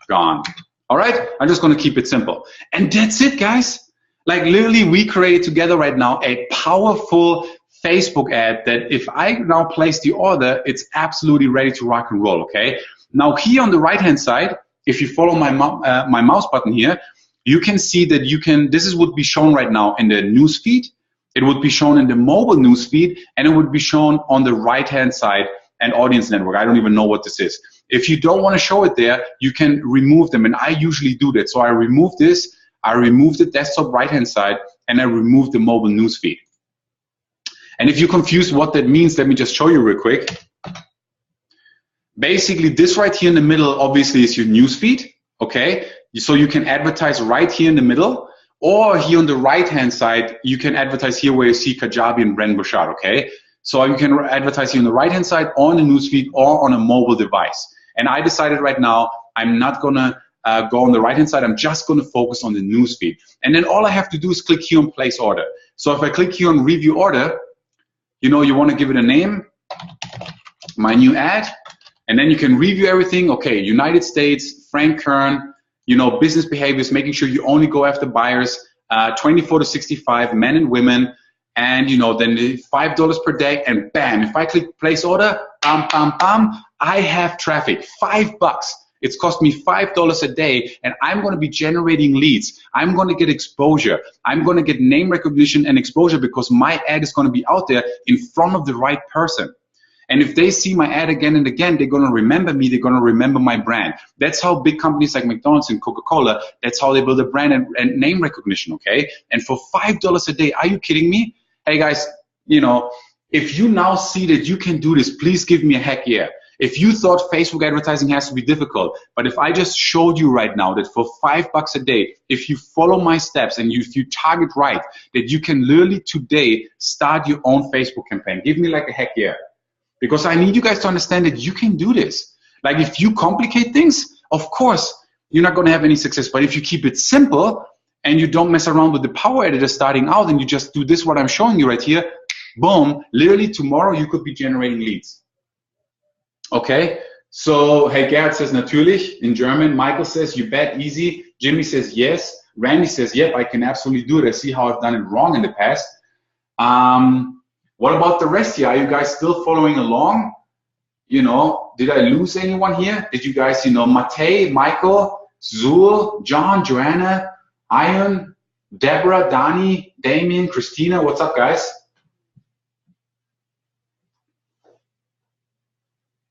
gone. All right, I'm just going to keep it simple. And that's it, guys. Like literally we created together right now a powerful Facebook ad that if I now place the order, it's absolutely ready to rock and roll, okay? Now here on the right-hand side, if you follow my mouse button here, you can see that this would be shown right now in the news feed. It would be shown in the mobile news feed, and it would be shown on the right-hand side and audience network. I don't even know what this is. If you don't want to show it there, you can remove them, and I usually do that. So I remove this, I remove the desktop right-hand side, and I remove the mobile news feed. And if you're confused what that means, let me just show you real quick. Basically, this right here in the middle obviously is your news feed, okay? So you can advertise right here in the middle, or here on the right-hand side, you can advertise here where you see Kajabi and Bren Bouchard, okay? So you can advertise here on the right-hand side, on the newsfeed, or on a mobile device. And I decided right now, I'm not gonna go on the right-hand side, I'm just gonna focus on the newsfeed. And then all I have to do is click here on place order. So if I click here on review order, you know, you wanna give it a name, my new ad, and then you can review everything. Okay, United States, Frank Kern, you know, business behaviors, making sure you only go after buyers, 24 to 65, men and women, and you know, then $5 per day, and bam, if I click place order, bam, bam, bam, I have traffic, $5. It's cost me $5 a day, and I'm going to be generating leads. I'm going to get exposure. I'm going to get name recognition and exposure because my ad is going to be out there in front of the right person. And if they see my ad again and again, they're going to remember me. They're going to remember my brand. That's how big companies like McDonald's and Coca-Cola, that's how they build a brand and name recognition, okay? And for $5 a day, are you kidding me? Hey guys, you know, If you now see that you can do this, please give me a heck yeah. If you thought Facebook advertising has to be difficult, but if I just showed you right now that for $5 a day, if you follow my steps and if you target right, that you can literally today start your own Facebook campaign, give me like a heck yeah. Because I need you guys to understand that you can do this. Like if you complicate things, of course, you're not going to have any success. But if you keep it simple and you don't mess around with the power editor starting out and you just do this, what I'm showing you right here, boom, literally tomorrow you could be generating leads. Okay, so hey, Gerhard says natürlich in German. Michael says, you bet, easy. Jimmy says yes. Randy says, yep, I can absolutely do it. I see how I've done it wrong in the past. What about the rest here? Are you guys still following along? You know, did I lose anyone here? Did you guys, you know, Matei, Michael, Zul, John, Joanna, Ian, Deborah, Dani, Damien, Christina, what's up, guys?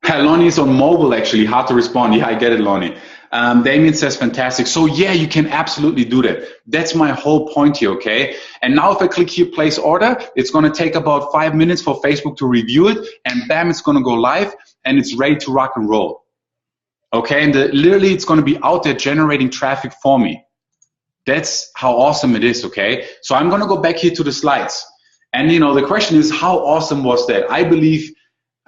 Lonnie is on mobile, actually, hard to respond. Yeah, I get it, Lonnie. Damien says, fantastic. So yeah, you can absolutely do that. That's my whole point here, okay? And now if I click here, place order, it's gonna take about 5 minutes for Facebook to review it, and bam, it's gonna go live, and it's ready to rock and roll. Okay, and literally it's gonna be out there generating traffic for me. That's how awesome it is, okay? So I'm gonna go back here to the slides. And you know, the question is, how awesome was that? I believe,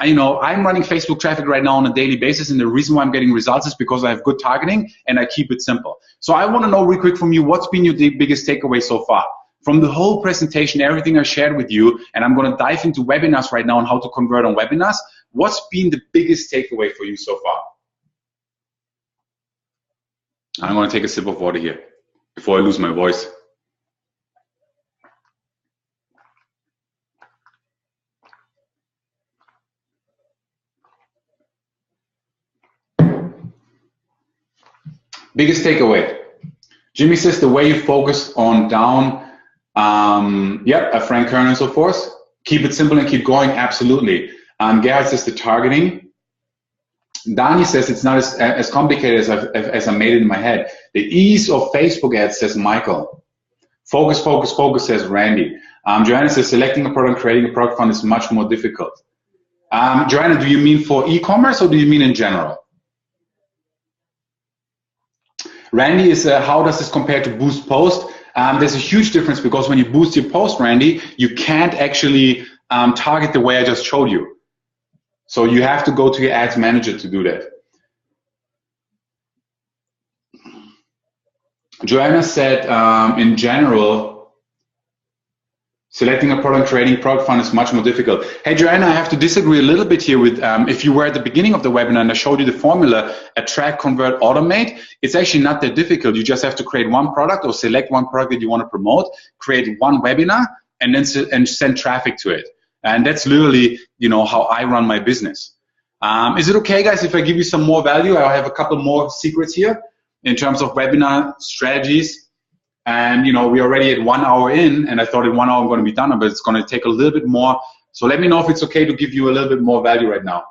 you know, I'm running Facebook traffic right now on a daily basis, and the reason why I'm getting results is because I have good targeting and I keep it simple. So I want to know real quick from you, what's been your biggest takeaway so far? From the whole presentation, everything I shared with you, and I'm going to dive into webinars right now on how to convert on webinars. What's been the biggest takeaway for you so far? I'm going to take a sip of water here before I lose my voice. Biggest takeaway. Jimmy says the way you focus on down, Frank Kern and so forth. Keep it simple and keep going, absolutely. Gerhard says the targeting. Dani says it's not as complicated as I made it in my head. The ease of Facebook ads, says Michael. Focus, focus, focus, says Randy. Joanna says selecting a product, creating a product fund is much more difficult. Joanna, do you mean for e-commerce or do you mean in general? Randy is, how does this compare to boost post? There's a huge difference because when you boost your post, Randy, you can't actually target the way I just showed you. So you have to go to your ads manager to do that. Joanna said, in general, selecting a product, creating product fund is much more difficult. Hey, Joanna, I have to disagree a little bit here with, if you were at the beginning of the webinar and I showed you the formula, attract, convert, automate, it's actually not that difficult. You just have to create one product or select one product that you want to promote, create one webinar, and then send traffic to it. And that's literally, you know, how I run my business. Is it okay, guys, if I give you some more value? I have a couple more secrets here in terms of webinar strategies. And, you know, we're already at 1 hour in, and I thought in 1 hour I'm going to be done, but it's going to take a little bit more. So let me know if it's okay to give you a little bit more value right now.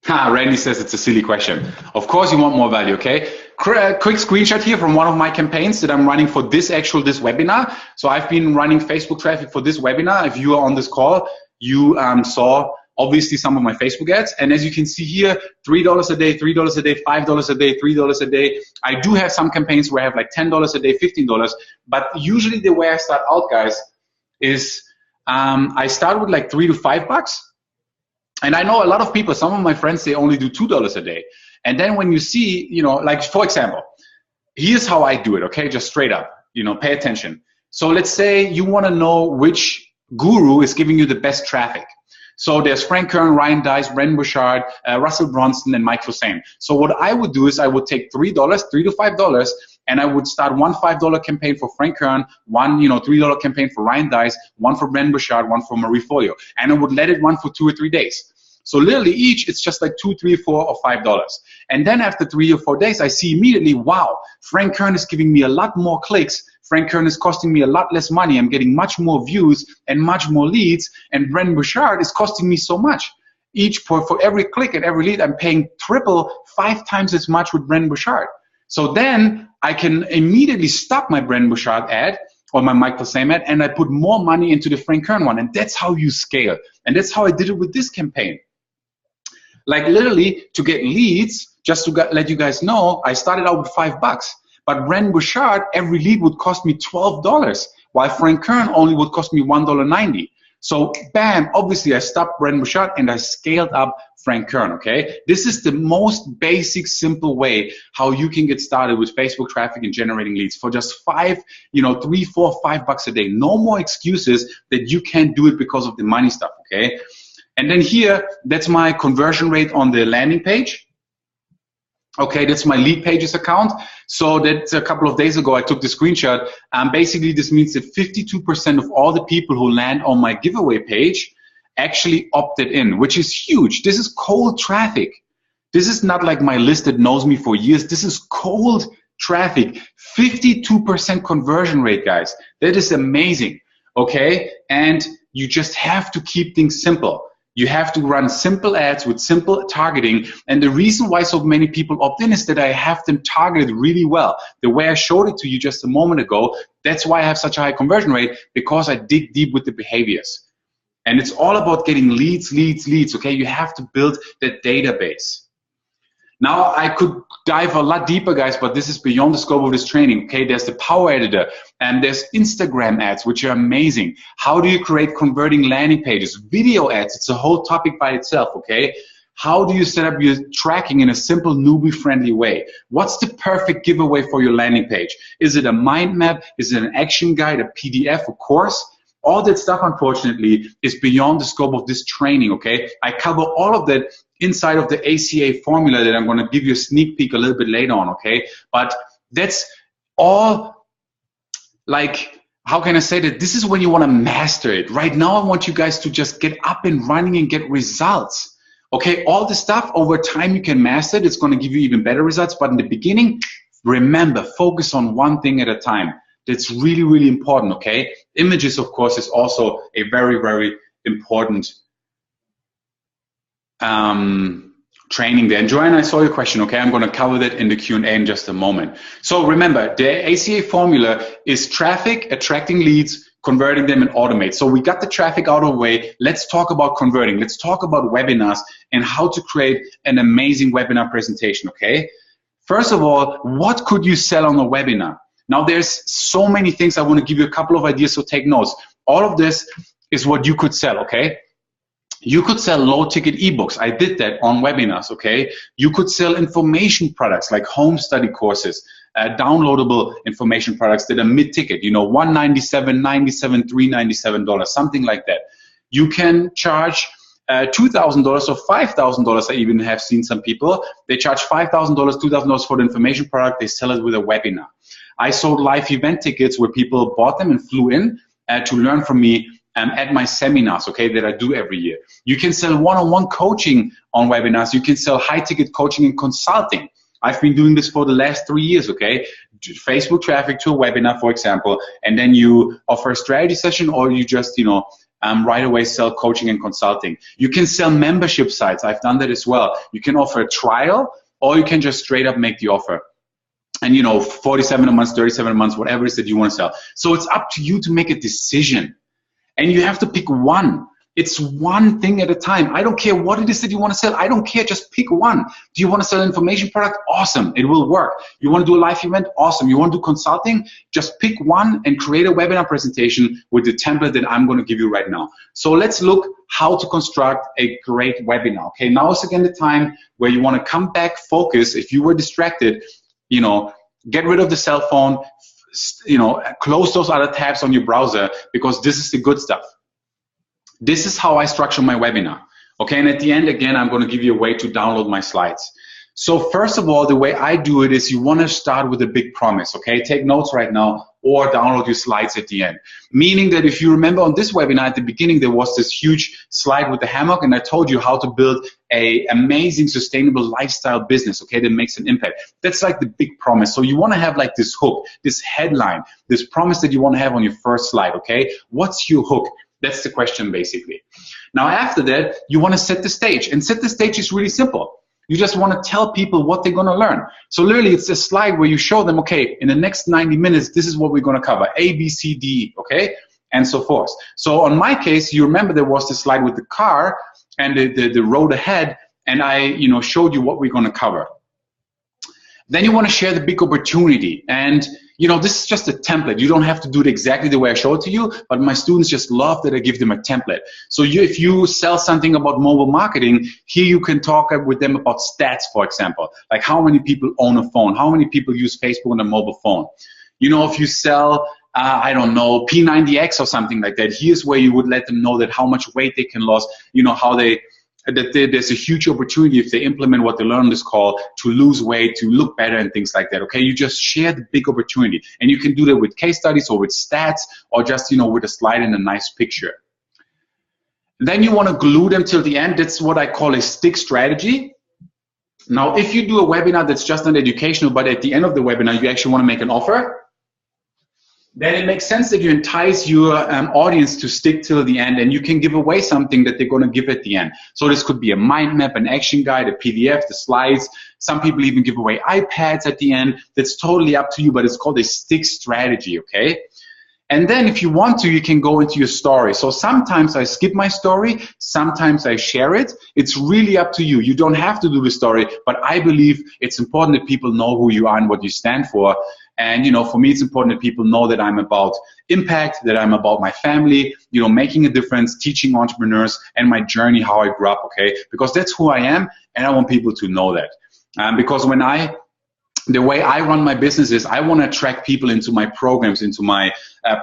Randy says it's a silly question. Of course you want more value, okay? Quick screenshot here from one of my campaigns that I'm running for this webinar. So I've been running Facebook traffic for this webinar. If you are on this call, you saw obviously some of my Facebook ads. And as you can see here, $3 a day, $3 a day, $5 a day, $3 a day. I do have some campaigns where I have like $10 a day, $15. But usually the way I start out, guys, is I start with like $3 to $5. And I know a lot of people, some of my friends, they only do $2 a day. And then when you see, you know, like for example, here's how I do it, okay? Just straight up, you know, pay attention. So let's say you want to know which guru is giving you the best traffic. So there's Frank Kern, Ryan Deiss, Brendan Burchard, Russell Brunson, and Mike Hussein. So what I would do is I would take $3 to $5, and I would start one $5 campaign for Frank Kern, one $3 campaign for Ryan Deiss, one for Brendan Burchard, one for Marie Folio, and I would let it run for 2 or 3 days. So literally each, it's just like $2, $3, $4, or $5. And then after 3 or 4 days, I see immediately, wow, Frank Kern is giving me a lot more clicks. Frank Kern is costing me a lot less money. I'm getting much more views and much more leads. And Brendan Burchard is costing me so much. For every click and every lead, I'm paying triple, 5 times as much with Brendan Burchard. So then I can immediately stop my Brendan Burchard ad, or my Michael Sam ad, and I put more money into the Frank Kern one. And that's how you scale. And that's how I did it with this campaign. Like literally to get leads, just to let you guys know, I started out with $5. But Ren Bouchard, every lead would cost me $12, while Frank Kern only would cost me $1.90. So bam, obviously I stopped Ren Bouchard and I scaled up Frank Kern, okay? This is the most basic, simple way how you can get started with Facebook traffic and generating leads for just $3, $4, $5 a day. No more excuses that you can't do it because of the money stuff, okay? And then here, that's my conversion rate on the landing page. Okay, that's my lead pages account. So that's a couple of days ago, I took the screenshot. Basically, this means that 52% of all the people who land on my giveaway page actually opted in, which is huge. This is cold traffic. This is not like my list that knows me for years. This is cold traffic. 52% conversion rate, guys. That is amazing, okay? And you just have to keep things simple. You have to run simple ads with simple targeting. And the reason why so many people opt in is that I have them targeted really well. The way I showed it to you just a moment ago, that's why I have such a high conversion rate, because I dig deep with the behaviors. And it's all about getting leads, okay? You have to build that database. Now, I could dive a lot deeper, guys, but this is beyond the scope of this training, okay? There's the Power Editor, and there's Instagram ads, which are amazing. How do you create converting landing pages? Video ads, it's a whole topic by itself, okay? How do you set up your tracking in a simple, newbie-friendly way? What's the perfect giveaway for your landing page? Is it a mind map? Is it an action guide, a PDF, a course? All that stuff, unfortunately, is beyond the scope of this training, okay? I cover all of that inside of the ACA formula that I'm going to give you a sneak peek a little bit later on, okay? But that's all, like, how can I say that? This is when you want to master it. Right now, I want you guys to just get up and running and get results, okay? All the stuff, over time, you can master it. It's going to give you even better results. But in the beginning, remember, focus on one thing at a time. That's really, really important, okay? Images, of course, is also a very, very important training there. And Joanne, I saw your question, okay? I'm going to cover that in the Q&A in just a moment. So remember, the ACA formula is traffic, attracting leads, converting them, and automate. So we got the traffic out of the way. Let's talk about converting. Let's talk about webinars and how to create an amazing webinar presentation, okay? First of all, what could you sell on a webinar? Now, there's so many things. I want to give you a couple of ideas, so take notes. All of this is what you could sell, okay? You could sell low-ticket ebooks. I did that on webinars, okay? You could sell information products like home study courses, downloadable information products that are mid-ticket, $197, $97, $397, something like that. You can charge $2,000 or $5,000. I even have seen some people. They charge $5,000, $2,000 for the information product. They sell it with a webinar. I sold live event tickets where people bought them and flew in to learn from me at my seminars, okay, that I do every year. You can sell one-on-one coaching on webinars. You can sell high-ticket coaching and consulting. I've been doing this for the last 3 years, okay? Facebook traffic to a webinar, for example, and then you offer a strategy session, or you just, right away sell coaching and consulting. You can sell membership sites. I've done that as well. You can offer a trial, or you can just straight up make the offer. And 47 a month, 37 a month, whatever it is that you want to sell. So it's up to you to make a decision. And you have to pick one. It's one thing at a time. I don't care what it is that you want to sell. I don't care. Just pick one. Do you want to sell an information product? Awesome. It will work. You want to do a live event? Awesome. You want to do consulting? Just pick one and create a webinar presentation with the template that I'm going to give you right now. So let's look how to construct a great webinar. Okay, now is again the time where you want to come back, focus. If you were distracted, get rid of the cell phone, close those other tabs on your browser, because this is the good stuff. This is how I structure my webinar. Okay, and at the end, again, I'm going to give you a way to download my slides. So first of all, the way I do it is you want to start with a big promise, okay? Take notes right now or download your slides at the end. Meaning that if you remember on this webinar at the beginning, there was this huge slide with the hammock, and I told you how to build an amazing, sustainable lifestyle business, okay, that makes an impact. That's like the big promise. So you want to have like this hook, this headline, this promise that you want to have on your first slide, okay? What's your hook? That's the question, basically. Now, after that, you want to set the stage. And set the stage is really simple. You just want to tell people what they're going to learn. So literally, it's a slide where you show them, okay, in the next 90 minutes, this is what we're going to cover, A, B, C, D, okay, and so forth. So on my case, you remember there was this slide with the car and the road ahead, and I, showed you what we're going to cover. Then you want to share the big opportunity. And, this is just a template. You don't have to do it exactly the way I showed it to you, but my students just love that I give them a template. So if you sell something about mobile marketing, here you can talk with them about stats, for example, like how many people own a phone, how many people use Facebook on a mobile phone. If you sell, I don't know, P90X or something like that, here's where you would let them know that how much weight they can lose, how there's a huge opportunity if they implement what they learn on this call to lose weight, to look better and things like that, okay? You just share the big opportunity. And you can do that with case studies or with stats or just, with a slide and a nice picture. Then you want to glue them till the end. That's what I call a stick strategy. Now, if you do a webinar that's just not educational, but at the end of the webinar, you actually want to make an offer, then it makes sense that you entice your audience to stick till the end, and you can give away something that they're going to give at the end. So this could be a mind map, an action guide, a PDF, the slides. Some people even give away iPads at the end. That's totally up to you, but it's called a stick strategy, okay? And then if you want to, you can go into your story. So sometimes I skip my story, sometimes I share it. It's really up to you. You don't have to do the story, but I believe it's important that people know who you are and what you stand for. And, for me, it's important that people know that I'm about impact, that I'm about my family, making a difference, teaching entrepreneurs, and my journey, how I grew up, okay? Because that's who I am, and I want people to know that. Because the way I run my business is I want to attract people into my programs, into my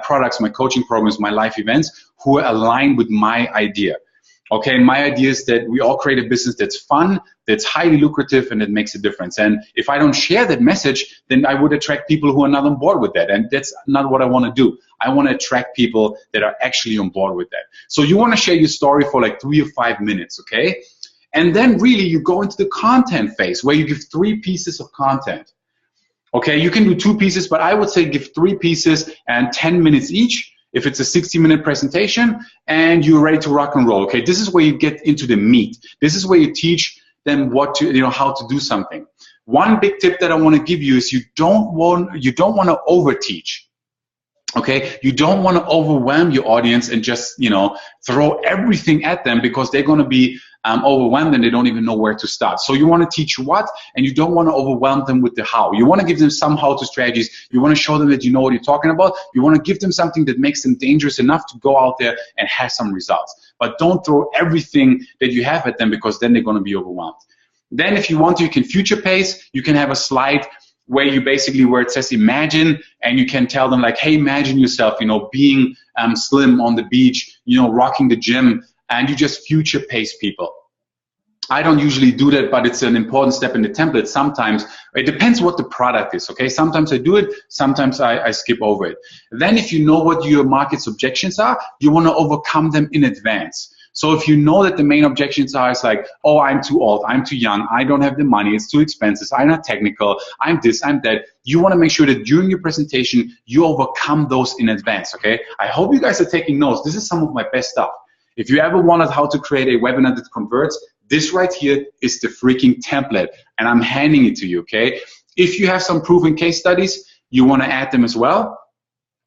products, my coaching programs, my life events, who are aligned with my idea. Okay, my idea is that we all create a business that's fun, that's highly lucrative, and that makes a difference. And if I don't share that message, then I would attract people who are not on board with that. And that's not what I want to do. I want to attract people that are actually on board with that. So you want to share your story for like 3 or 5 minutes, okay? And then really you go into the content phase where you give 3 pieces of content. Okay, you can do 2 pieces, but I would say give 3 pieces and 10 minutes each. If it's a 60-minute presentation and you're ready to rock and roll, okay? This is where you get into the meat. This is where you teach them how to do something. One big tip that I want to give you is you don't want to overteach. Okay, you don't want to overwhelm your audience and just throw everything at them, because they're going to be overwhelmed and they don't even know where to start. So you want to teach what, and you don't want to overwhelm them with the how. You want to give them some how-to strategies. You want to show them that you know what you're talking about. You want to give them something that makes them dangerous enough to go out there and have some results. But don't throw everything that you have at them, because then they're going to be overwhelmed. Then if you want to, you can future pace. You can have a slide where it says imagine, and you can tell them like, hey, imagine yourself, being slim on the beach, rocking the gym, and you just future pace people. I don't usually do that, but it's an important step in the template. Sometimes it depends what the product is, okay? Sometimes I do it, sometimes I skip over it. Then if you know what your market's objections are, you want to overcome them in advance. So if you know that the main objections are, it's like, oh, I'm too old, I'm too young, I don't have the money, it's too expensive, I'm not technical, I'm this, I'm that. You want to make sure that during your presentation, you overcome those in advance, okay? I hope you guys are taking notes. This is some of my best stuff. If you ever wanted how to create a webinar that converts, this right here is the freaking template, and I'm handing it to you, okay? If you have some proven case studies, you want to add them as well.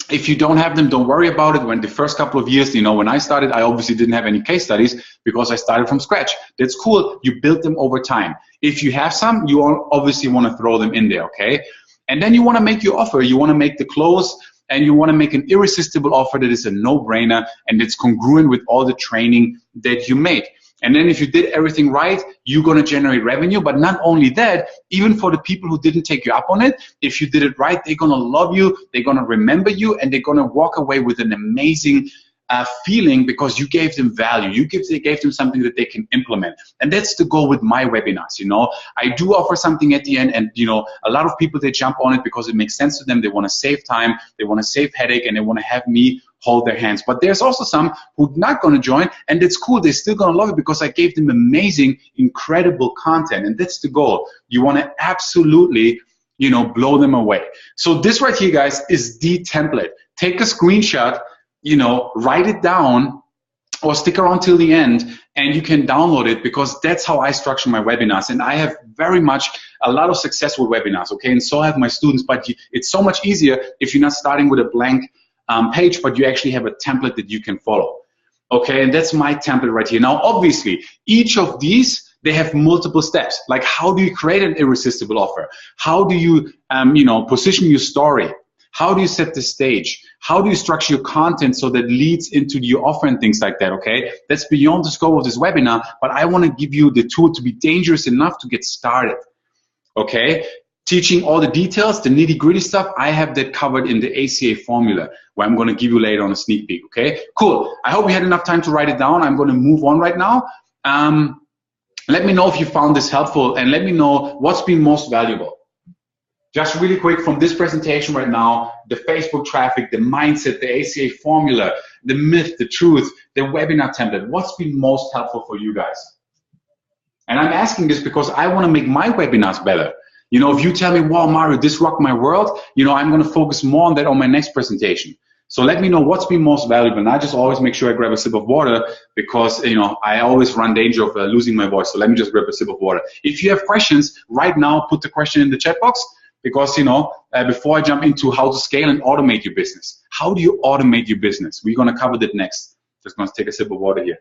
If you don't have them, don't worry about it. When the first couple of years, when I started, I obviously didn't have any case studies because I started from scratch. That's cool. You build them over time. If you have some, you obviously want to throw them in there, okay? And then you want to make your offer. You want to make the close, and you want to make an irresistible offer that is a no-brainer and it's congruent with all the training that you made. And then if you did everything right, you're going to generate revenue. But not only that, even for the people who didn't take you up on it, if you did it right, they're going to love you, they're going to remember you, and they're going to walk away with an amazing feeling because you gave them value. You gave them something that they can implement. And that's the goal with my webinars, I do offer something at the end, and, a lot of people, they jump on it because it makes sense to them. They want to save time, they want to save headache, and they want to have me hold their hands. But there's also some who are not going to join, and it's cool. They're still going to love it because I gave them amazing, incredible content, and that's the goal. You want to absolutely, blow them away. So this right here, guys, is the template. Take a screenshot, write it down, or stick around till the end and you can download it, because that's how I structure my webinars. And I have very much a lot of successful webinars, okay? And so have my students, but it's so much easier if you're not starting with a blank page, but you actually have a template that you can follow, okay? And that's my template right here. Now, obviously, each of these, they have multiple steps. Like, how do you create an irresistible offer? How do you, position your story? How do you set the stage? How do you structure your content so that leads into your offer and things like that, okay? That's beyond the scope of this webinar, but I want to give you the tool to be dangerous enough to get started, okay? Teaching all the details, the nitty-gritty stuff, I have that covered in the ACA formula, where I'm going to give you later on a sneak peek, okay? Cool. I hope you had enough time to write it down. I'm going to move on right now. Let me know if you found this helpful, and let me know what's been most valuable. Just really quick from this presentation right now, the Facebook traffic, the mindset, the ACA formula, the myth, the truth, the webinar template, what's been most helpful for you guys? And I'm asking this because I want to make my webinars better. You know, if you tell me, wow, Mario, this rocked my world, I'm going to focus more on that on my next presentation. So let me know what's been most valuable. And I just always make sure I grab a sip of water, because, I always run danger of losing my voice. So let me just grab a sip of water. If you have questions right now, put the question in the chat box. Because, before I jump into how to scale and automate your business, how do you automate your business? We're going to cover that next. Just going to take a sip of water here.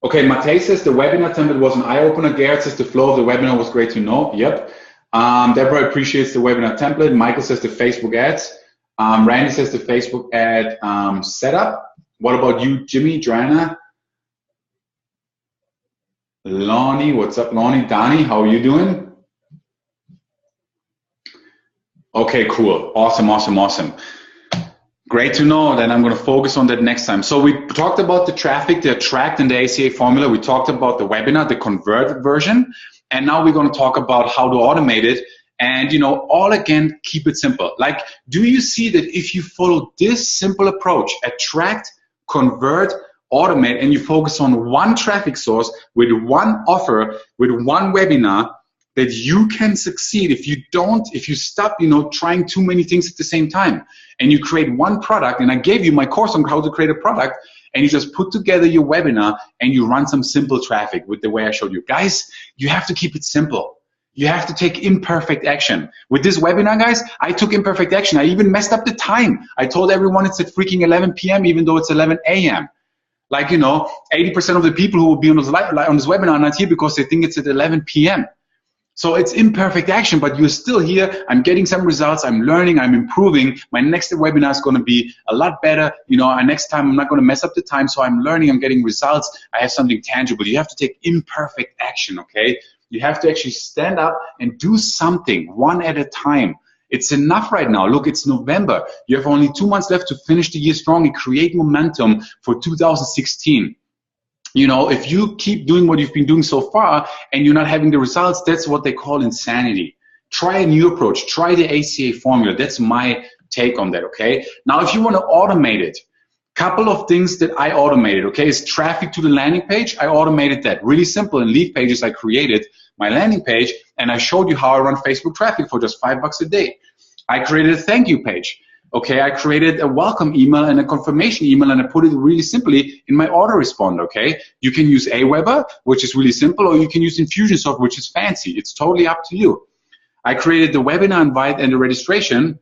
Okay, Matej says the webinar template was an eye-opener. Garrett says the flow of the webinar was great to know. Yep. Deborah appreciates the webinar template. Michael says the Facebook ads. Randy says the Facebook ad setup. What about you, Jimmy, Joanna? Lonnie, what's up, Lonnie? Donnie, how are you doing? Okay, cool. Awesome, awesome, awesome. Great to know. Then I'm going to focus on that next time. So we talked about the traffic, the attract, and the ACA formula. We talked about the webinar, the convert version. And now we're going to talk about how to automate it. And, all again, keep it simple. Like, do you see that if you follow this simple approach, attract, convert, automate, and you focus on one traffic source with one offer, with one webinar, that you can succeed if you stop, trying too many things at the same time, and you create one product. And I gave you my course on how to create a product, and you just put together your webinar and you run some simple traffic with the way I showed you. Guys, you have to keep it simple. You have to take imperfect action. With this webinar, guys, I took imperfect action. I even messed up the time. I told everyone it's at freaking 11 p.m. even though it's 11 a.m. Like, 80% of the people who will be on this webinar are not here because they think it's at 11 p.m. So it's imperfect action, but you're still here. I'm getting some results. I'm learning. I'm improving. My next webinar is going to be a lot better. Next time I'm not going to mess up the time. So I'm learning. I'm getting results. I have something tangible. You have to take imperfect action, okay? You have to actually stand up and do something one at a time. It's enough right now. Look, it's November. You have only 2 months left to finish the year strong and create momentum for 2016. If you keep doing what you've been doing so far and you're not having the results, that's what they call insanity. Try a new approach. Try the ACA formula. That's my take on that, okay? Now, if you want to automate it, couple of things that I automated, okay, is traffic to the landing page. I automated that. Really simple. In Lead Pages, I created my landing page, and I showed you how I run Facebook traffic for just $5 a day. I created a thank you page. Okay, I created a welcome email and a confirmation email, and I put it really simply in my autoresponder, okay? You can use Aweber, which is really simple, or you can use Infusionsoft, which is fancy. It's totally up to you. I created the webinar invite and the registration.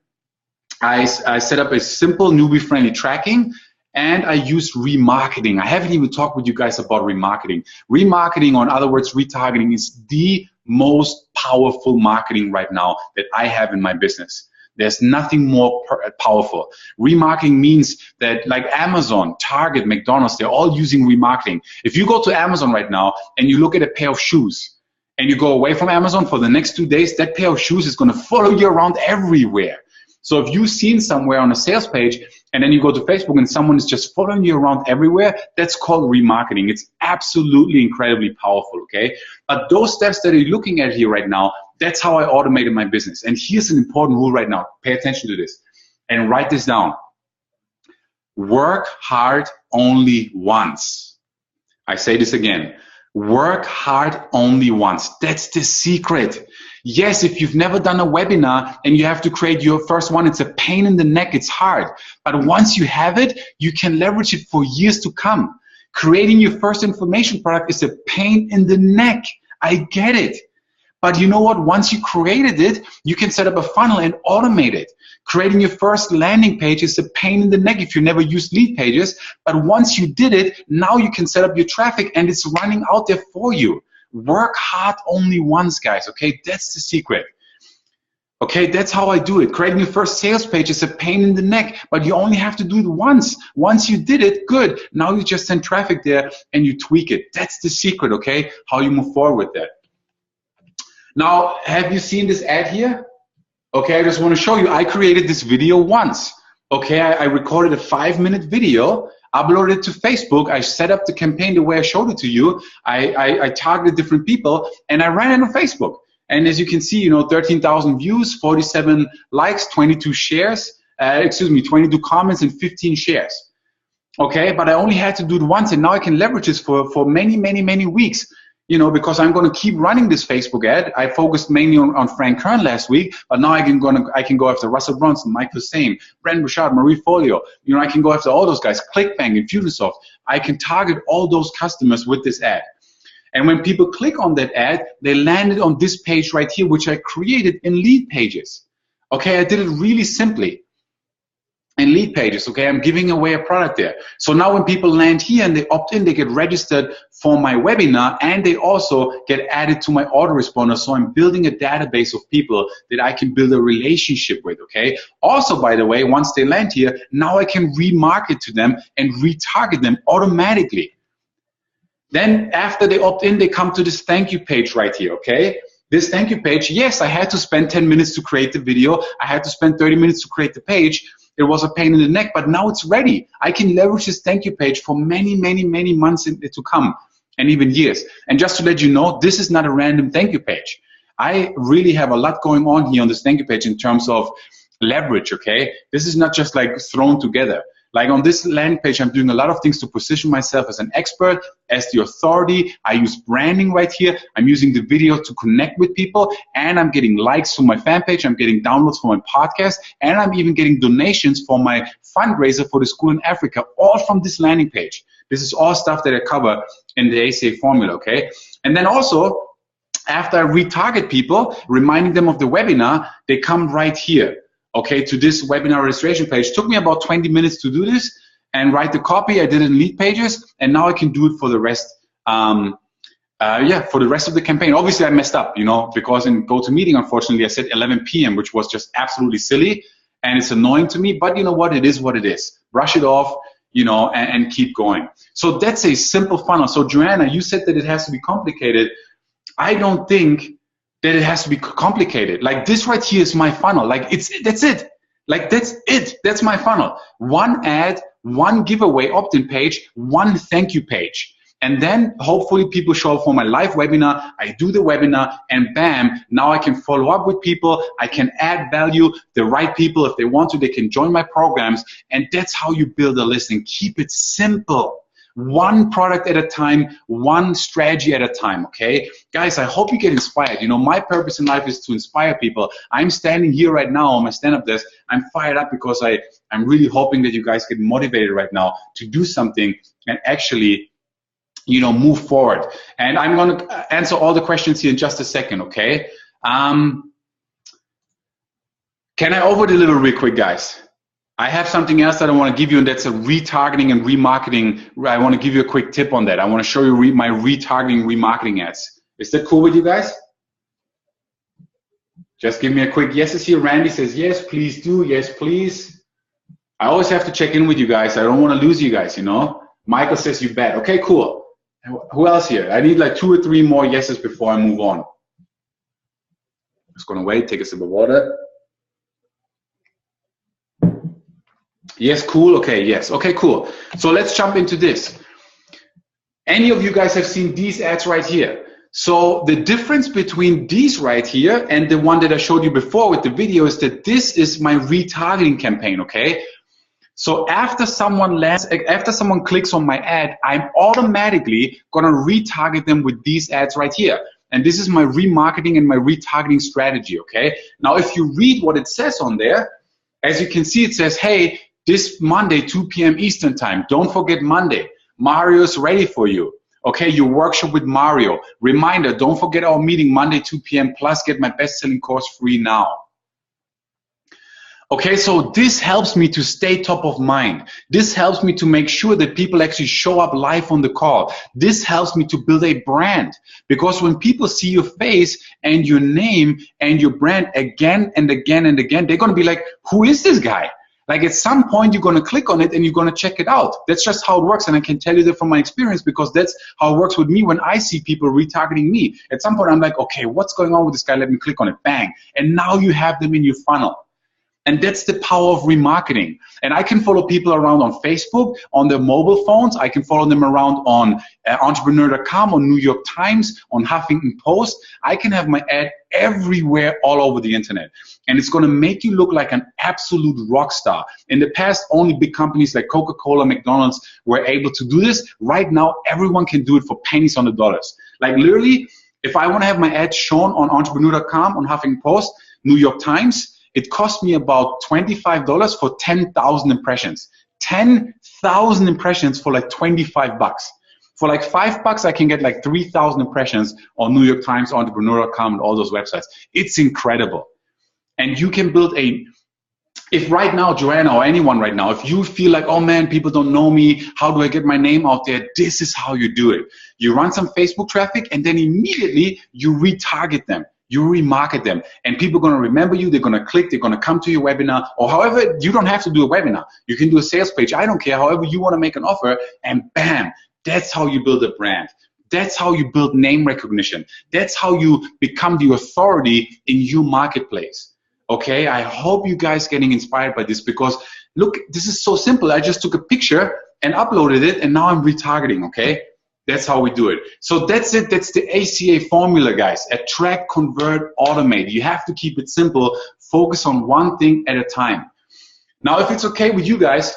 I set up a simple newbie-friendly tracking, and I used remarketing. I haven't even talked with you guys about remarketing. Remarketing, or in other words, retargeting, is the most powerful marketing right now that I have in my business. There's nothing more powerful. Remarketing means that, like Amazon, Target, McDonald's, they're all using remarketing. If you go to Amazon right now and you look at a pair of shoes and you go away from Amazon for the next 2 days, that pair of shoes is going to follow you around everywhere. So if you've seen somewhere on a sales page and then you go to Facebook and someone is just following you around everywhere, that's called remarketing. It's absolutely incredibly powerful, okay? But those steps that you're looking at here right now, that's how I automated my business. And here's an important rule right now. Pay attention to this and write this down. Work hard only once. I say this again. Work hard only once. That's the secret. Yes, if you've never done a webinar and you have to create your first one, it's a pain in the neck, it's hard. But once you have it, you can leverage it for years to come. Creating your first information product is a pain in the neck. I get it. But you know what? Once you created it, you can set up a funnel and automate it. Creating your first landing page is a pain in the neck if you never used lead pages. But once you did it, now you can set up your traffic and it's running out there for you. Work hard only once, guys, okay? That's the secret. Okay, that's how I do it. Creating your first sales page is a pain in the neck, but you only have to do it once. Once you did it, good. Now you just send traffic there and you tweak it. That's the secret, okay? How you move forward with that. Now, have you seen this ad here? Okay, I just want to show you. I created this video once. Okay, I recorded a 5-minute video, uploaded it to Facebook. I set up the campaign the way I showed it to you. I targeted different people, and I ran it on Facebook. And as you can see, you know, 13,000 views, 47 likes, 22 shares, 22 comments, and 15 shares. Okay, but I only had to do it once, and now I can leverage this for many weeks. You know, because I'm going to keep running this Facebook ad. I focused mainly on Frank Kern last week, but now I can go after Russell Brunson, Michael Same, Brent Bouchard, Marie Folio. You know, I can go after all those guys, ClickBank, Infusionsoft. I can target all those customers with this ad. And when people click on that ad, they landed on this page right here, which I created in lead pages. Okay, I did it really simply. In lead pages, okay, I'm giving away a product there. So now when people land here and they opt in, they get registered for my webinar and they also get added to my autoresponder. So I'm building a database of people that I can build a relationship with, okay? Also, by the way, once they land here, now I can remarket to them and retarget them automatically. Then after they opt in, they come to this thank you page right here, okay? This thank you page, yes, I had to spend 10 minutes to create the video. I had to spend 30 minutes to create the page. It was a pain in the neck, but now it's ready. I can leverage this thank you page for many months to come, and even years. And just to let you know, this is not a random thank you page. I really have a lot going on here on this thank you page in terms of leverage, okay? This is not just like thrown together. Like on this landing page, I'm doing a lot of things to position myself as an expert, as the authority. I use branding right here. I'm using the video to connect with people, and I'm getting likes for my fan page. I'm getting downloads for my podcast, and I'm even getting donations for my fundraiser for the school in Africa, all from this landing page. This is all stuff that I cover in the ACA formula, okay? And then also, after I retarget people, reminding them of the webinar, they come right here. Okay, to this webinar registration page. Took me about 20 minutes to do this and write the copy. I did it in lead pages, and now I can do it for the rest. For the rest of the campaign. Obviously, I messed up, you know, because in GoToMeeting, unfortunately, I said 11 p.m., which was just absolutely silly, and it's annoying to me. But you know what? It is what it is. Brush it off, you know, and keep going. So that's a simple funnel. So Joanna, you said that it has to be complicated. I don't think that it has to be complicated. Like this right here is my funnel. Like that's it. Like that's it. That's my funnel. One ad, one giveaway opt-in page, one thank you page. And then hopefully people show up for my live webinar. I do the webinar and bam, now I can follow up with people. I can add value. The right people, if they want to, they can join my programs. And that's how you build a list and keep it simple. One product at a time, one strategy at a time, okay? Guys, I hope you get inspired. You know, my purpose in life is to inspire people. I'm standing here right now on my stand-up desk. I'm fired up because I'm really hoping that you guys get motivated right now to do something and actually, you know, move forward. And I'm going to answer all the questions here in just a second, okay? Can I over-deliver real quick, guys? I have something else that I want to give you, and that's a retargeting and remarketing. I want to give you a quick tip on that. I want to show you my retargeting, remarketing ads. Is that cool with you guys? Just give me a quick yeses here. Randy says, yes, please do. Yes, please. I always have to check in with you guys. I don't want to lose you guys, you know. Michael says, you bet. Okay, cool. Who else here? I need like 2 or 3 more yeses before I move on. Just going to wait, take a sip of water. Yes, cool. Okay, yes. Okay, cool. So let's jump into this. Any of you guys have seen these ads right here? So the difference between these right here and the one that I showed you before with the video is that this is my retargeting campaign, okay? So after someone clicks on my ad, I'm automatically gonna retarget them with these ads right here. And this is my remarketing and my retargeting strategy, okay? Now, if you read what it says on there, as you can see, it says, hey, this Monday, 2 p.m. Eastern time, don't forget Monday. Mario's ready for you. Okay, your workshop with Mario. Reminder, don't forget our meeting Monday, 2 p.m. plus get my best-selling course free now. Okay, so this helps me to stay top of mind. This helps me to make sure that people actually show up live on the call. This helps me to build a brand, because when people see your face and your name and your brand again and again and again, they're going to be like, who is this guy? Like at some point, you're going to click on it and you're going to check it out. That's just how it works. And I can tell you that from my experience, because that's how it works with me when I see people retargeting me. At some point, I'm like, okay, what's going on with this guy? Let me click on it. Bang. And now you have them in your funnel. And that's the power of remarketing. And I can follow people around on Facebook, on their mobile phones. I can follow them around on entrepreneur.com, on New York Times, on Huffington Post. I can have my ad everywhere all over the internet. And it's going to make you look like an absolute rock star. In the past, only big companies like Coca-Cola, McDonald's were able to do this. Right now, everyone can do it for pennies on the dollars. Like literally, if I want to have my ad shown on entrepreneur.com, on Huffington Post, New York Times, it cost me about $25 for 10,000 impressions. 10,000 impressions for like 25 bucks. For like $5, I can get like 3,000 impressions on New York Times, entrepreneur.com, and all those websites. It's incredible. And you can build if right now, Joanna, or anyone right now, if you feel like, oh man, people don't know me, how do I get my name out there? This is how you do it. You run some Facebook traffic and then immediately you retarget them. You remarket them, and people are going to remember you. They're going to click. They're going to come to your webinar, or however. You don't have to do a webinar. You can do a sales page. I don't care. However you want to make an offer, and bam, that's how you build a brand. That's how you build name recognition. That's how you become the authority in your marketplace. Okay, I hope you guys getting inspired by this, because look, this is so simple. I just took a picture and uploaded it, and now I'm retargeting, okay? That's how we do it. So that's it. That's the ACA formula, guys. Attract, convert, automate. You have to keep it simple. Focus on one thing at a time. Now, if it's okay with you guys,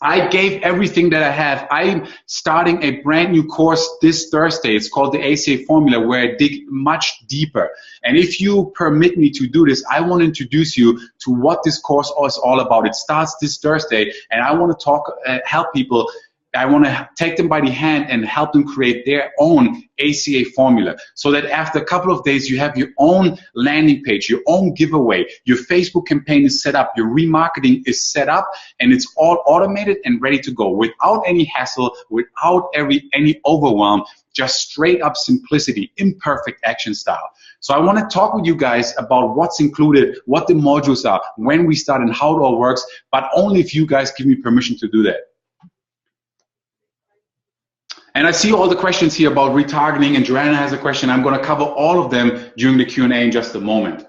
I gave everything that I have. I'm starting a brand new course this Thursday. It's called the ACA Formula, where I dig much deeper. And if you permit me to do this, I want to introduce you to what this course is all about. It starts this Thursday, and I want to help people. I want to take them by the hand and help them create their own ACA formula, so that after a couple of days, you have your own landing page, your own giveaway, your Facebook campaign is set up, your remarketing is set up, and it's all automated and ready to go without any hassle, without any overwhelm, just straight up simplicity, imperfect action style. So I want to talk with you guys about what's included, what the modules are, when we start, and how it all works, but only if you guys give me permission to do that. And I see all the questions here about retargeting, and Joanna has a question. I'm going to cover all of them during the Q&A in just a moment.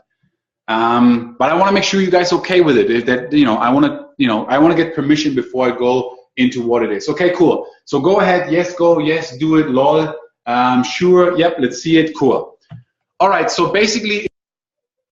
But I want to make sure you guys are okay with it. I want to get permission before I go into what it is. Okay, cool. So go ahead. Yes, go. Yes, do it. Lol. Sure. Yep. Let's see it. Cool. All right. So basically,